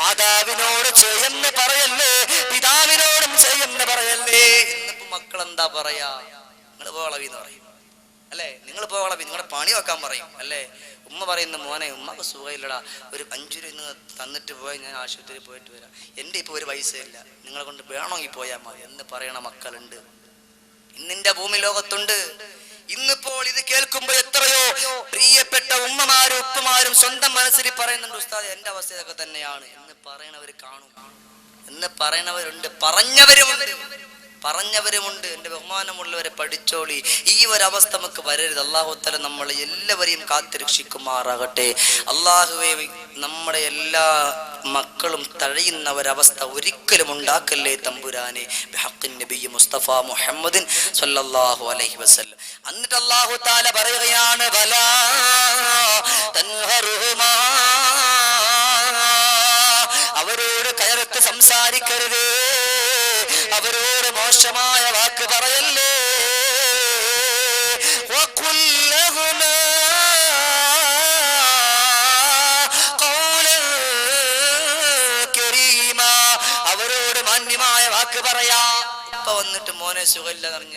മാതാവിനോട് ചെയ്യുന്ന പറയല്ലേ, പിതാവിനോടും ചെയ്യുന്ന പറയല്ലേ. ഇന്നിപ്പോ മക്കൾ എന്താ പറയാ, നിങ്ങൾ പോളവിന്ന് പറയും അല്ലേ, നിങ്ങൾ പോളവി നിങ്ങളുടെ പണി വെക്കാൻ പറയും അല്ലേ. ഉമ്മ പറയുന്ന മോനെ ഉമ്മക്ക് സുഖമില്ലടാ, ഒരു 5 രൂപ തന്നിട്ട് പോയി ഞാൻ ആശുപത്രിയിൽ പോയിട്ട് വരാം, എൻ്റെ ഇപ്പോൾ ഒരു പൈസയില്ല, നിങ്ങളെ കൊണ്ട് വേണമെങ്കിൽ പോയാൽ മതി എന്ന് പറയണ മക്കളുണ്ട് ഇന്നിന്റെ ഭൂമി ലോകത്തുണ്ട്. ഇന്നിപ്പോൾ ഇത് കേൾക്കുമ്പോൾ എത്രയോ പ്രിയപ്പെട്ട ഉമ്മമാരും ഉപ്പമാരും സ്വന്തം മനസ്സിൽ പറയുന്നുണ്ട്, ഉസ്താദ് എന്റെ അവസ്ഥ ഇതൊക്കെ തന്നെയാണ് എന്ന് പറയണവർ കാണും, എന്ന് പറയണവരുണ്ട്, പറഞ്ഞവരുമുണ്ട്. എന്റെ ബഹുമാനമുള്ളവരെ പഠിച്ചോളി, ഈ ഒരവസ്ഥ നമുക്ക് വരരുത്. അല്ലാഹു തആല നമ്മളെ എല്ലാവരെയും കാത്തുരക്ഷിക്കുമാറാകട്ടെ. അല്ലാഹുവേ, നമ്മുടെ എല്ലാ മക്കളും തഴയുന്ന ഒരവസ്ഥ ഒരിക്കലും ഉണ്ടാക്കല്ലേ തമ്പുരാനെ. ബിഹഖിൻ നബി മുസ്തഫ മുഹമ്മദിൻ സ്വല്ലല്ലാഹു അലൈഹി വസല്ലം. എന്നിട്ട് അല്ലാഹു തആല പറയുകയാണ്, വലാ തൻഹറുഹുമാ, അവരോട് കയർത്ത് സംസാരിക്കരുത്, അവരോട് മോശമായ വാക്ക് പറയല്ലേ. അവരോട് മാന്യമായ വാക്ക് പറയാ. ഉപ്പ വന്നിട്ട് മോനെ സുഖമില്ല പറഞ്ഞ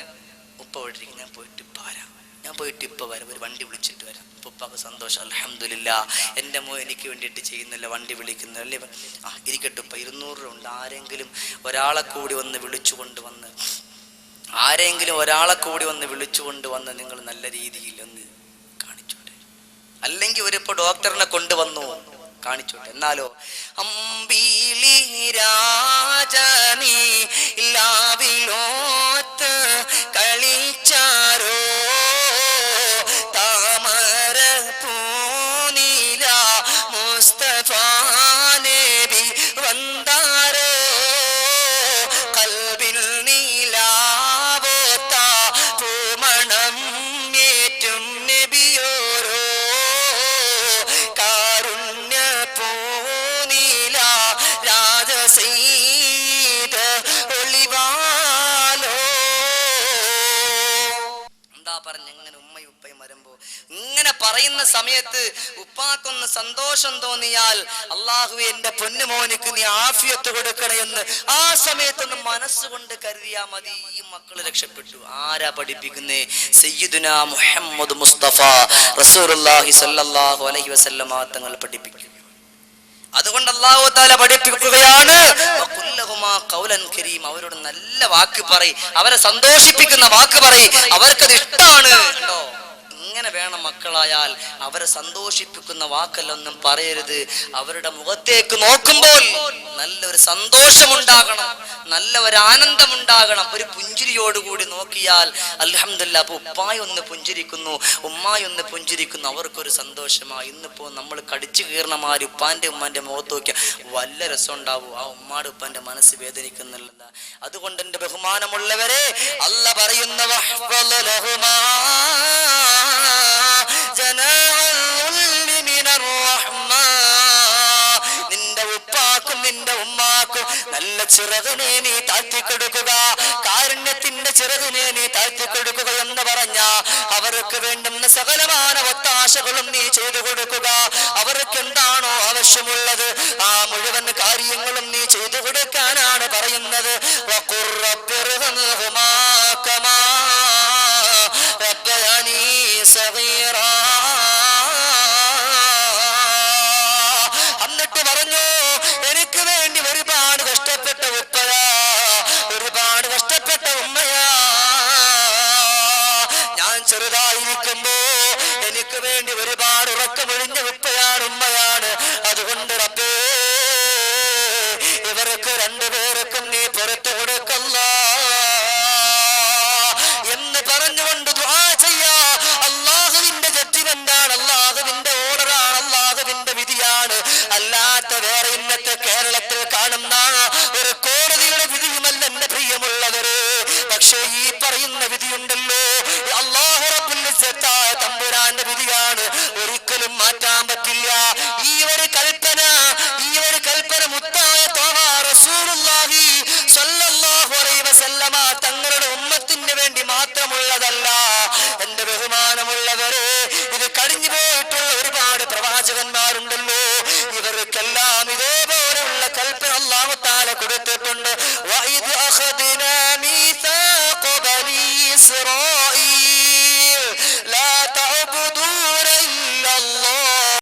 ഉപ്പ വിട്ടിരിക്കും, ഞാൻ പോയിട്ട് ഇപ്പ വരാം, ഞാൻ പോയിട്ട് ഇപ്പ വരാം, ഒരു വണ്ടി വിളിച്ചിട്ട് വരാം. ഉപ്പാക്ക് സന്തോഷം, അൽഹംദുലില്ലാ എൻ്റെ മോൻ എനിക്ക് വേണ്ടിയിട്ട് ചെയ്യുന്നില്ല, വണ്ടി വിളിക്കുന്നല്ലേ. ആ ഇരിക്കട്ടെ ഉപ്പ, 200 രൂപ ഉണ്ട്, ആരെങ്കിലും ഒരാളെ കൂടി വന്ന് വിളിച്ചുകൊണ്ട് വന്ന് നിങ്ങൾ നല്ല രീതിയിൽ ഒന്ന് കാണിച്ചോട്ടെ, അല്ലെങ്കിൽ ഒരിപ്പോ ഡോക്ടറിനെ കൊണ്ടുവന്നു കാണിച്ചോട്ടെ. എന്നാലോ അമ്പിളി രാജനീ ലാവിലോത്ത് കളിച്ചാരോ പറയുന്ന സമയത്ത് ഉപ്പാക്കൊന്ന് സന്തോഷം തോന്നിയാൽ, അല്ലാഹുവേ എൻ്റെ പൊന്നുമോനിക്ക് നീ ആഫിയത്ത് കൊടുക്കണമെന്ന് ആ സമയത്തൊന്ന് മനസ്സുകൊണ്ട് കരുതിയാ മതി, ഈ മക്കൾ രക്ഷപ്പെട്ടു. ആരാ പഠിപ്പിക്കുന്നേ? സയ്യിദുനാ മുഹമ്മദ് മുസ്തഫ റസൂലുള്ളാഹി സ്വല്ലല്ലാഹു അലൈഹി വസല്ലമ തങ്ങൾ പഠിപ്പിക്കുന്നു. അതുകൊണ്ട് അല്ലാഹു തആല പഠിപ്പിക്കുകയാണ്, വഖുല്ലഹുമാ ഖൗലൻ കരീം, അവരോട് നല്ല വാക്ക് പറയ്, അവരെ സന്തോഷിപ്പിക്കുന്ന വാക്ക് പറയ്, അവർക്കത് ഇഷ്ടമാണ്. കണ്ടോ, ഇങ്ങനെ വേണം മക്കളായാൽ. അവരെ സന്തോഷിപ്പിക്കുന്ന വാക്കല്ലൊന്നും പറയരുത്. അവരുടെ മുഖത്തേക്ക് നോക്കുമ്പോൾ നല്ലൊരു സന്തോഷമുണ്ടാകണം, നല്ല ഒരു ആനന്ദമുണ്ടാകണം. ഒരു പുഞ്ചിരിയോടുകൂടി നോക്കിയാൽ അൽഹംദുലില്ലാ, അപ്പൊ ഉപ്പായി ഒന്ന് പുഞ്ചിരിക്കുന്നു, ഉമ്മായി ഒന്ന് പുഞ്ചിരിക്കുന്നു, അവർക്കൊരു സന്തോഷമായി. ഇന്നിപ്പോ നമ്മൾ കടിച്ചു കീർണമാര് ഉപ്പാന്റെ ഉമ്മാന്റെ മുഖത്ത് നോക്കിയാൽ വല്ല രസം ഉണ്ടാവും, ആ ഉമ്മാടെ ഉപ്പാന്റെ മനസ്സ് വേദനിക്കുന്നില്ല. അതുകൊണ്ട് എന്റെ ബഹുമാനമുള്ളവരെ, അല്ല പറയുന്ന നിന്റെ ഉപ്പാക്കും നിന്റെ ഉമ്മാക്കും നല്ല ചിറകിനെ നീ താഴ്ത്തിക്കൊടുക്കുക. കാരുണ്യത്തിന്റെ ചിറകിനെ നീ താഴ്ത്തി കൊടുക്കുക എന്ന് പറഞ്ഞ അവർക്ക് വേണ്ടുന്ന സകലമായ ഒത്താശകളും നീ ചെയ്തു കൊടുക്കുക. അവർക്ക് എന്താണോ ആവശ്യമുള്ളത് ആ മുഴുവൻ കാര്യങ്ങളും നീ ചെയ്തു കൊടുക്കാനാണ് പറയുന്നത്. വഖുർ റബ്ബിർഹംഹുമാ കമാ റബ്ബയാനീ സഗീറാ. എന്നിട്ട് പറഞ്ഞു, എനിക്ക് വേണ്ടി ഒരുപാട് കഷ്ടപ്പെട്ട ഉപ്പയാ, ഒരുപാട് കഷ്ടപ്പെട്ട ഉമ്മയാ. ഞാൻ ചെറുതായിരിക്കുമ്പോ എനിക്ക് വേണ്ടി ഒരുപാട് ഉറക്കമൊഴിഞ്ഞ ഉപ്പയാണ്, ഉമ്മയാണ്. അതുകൊണ്ട് റബ്ബേ ഇവർക്ക് രണ്ടുപേർക്കും നീ പുറത്തു കൊടുക്കല്ല എന്ന് പറഞ്ഞുകൊണ്ട് ദുആ ചെയ്യാ. അല്ലാഹുവിന്റെ ജഡ്ജിമെന്റാണ്, അല്ലാഹുവിന്റെ ഓർഡറാണ്, അല്ലാഹുവിന്റെ വിധിയാണ്. അല്ലാത്ത വേറെ ഇന്നത്തെ കേരളത്തിൽ കാണുന്ന ഒരു കോടതിയുടെ വിധിയുമല്ല എന്റെ പ്രിയമുള്ളവര്. പക്ഷേ ഈ പറയുന്ന വിധിയുണ്ടല്ലോ, അല്ലാഹു റബ്ബുൽ ഇസ്സത്തായ തമ്പുരാന്റെ വിധിയാണ്, ഒരിക്കലും മാറ്റാൻ പറ്റില്ല. ഈ ഒരു കൽപ്പന മുത്തായ ത്വാഹ റസൂലുള്ളാഹി സ്വല്ലല്ലാഹു അലൈഹി വസല്ലമ തങ്ങളുടെ ഉമ്മത്തിന് വേണ്ടി മാത്രമുള്ളതല്ല. എന്റെ ബഹുമാനമുള്ളവരെ, ഇത് കഴിഞ്ഞു പോയിട്ടുള്ള ഒരുപാട് പ്രവാചകന്മാരുണ്ടല്ലോ, ഇവർക്കെല്ലാം ഇതേപോലെയുള്ള കൽപ്പന അല്ലാഹു തആല കൊടുത്തിട്ടുണ്ട്. വഇദ് അഖദ്നാ മീസാഖ ബനീ ഇസ്രാ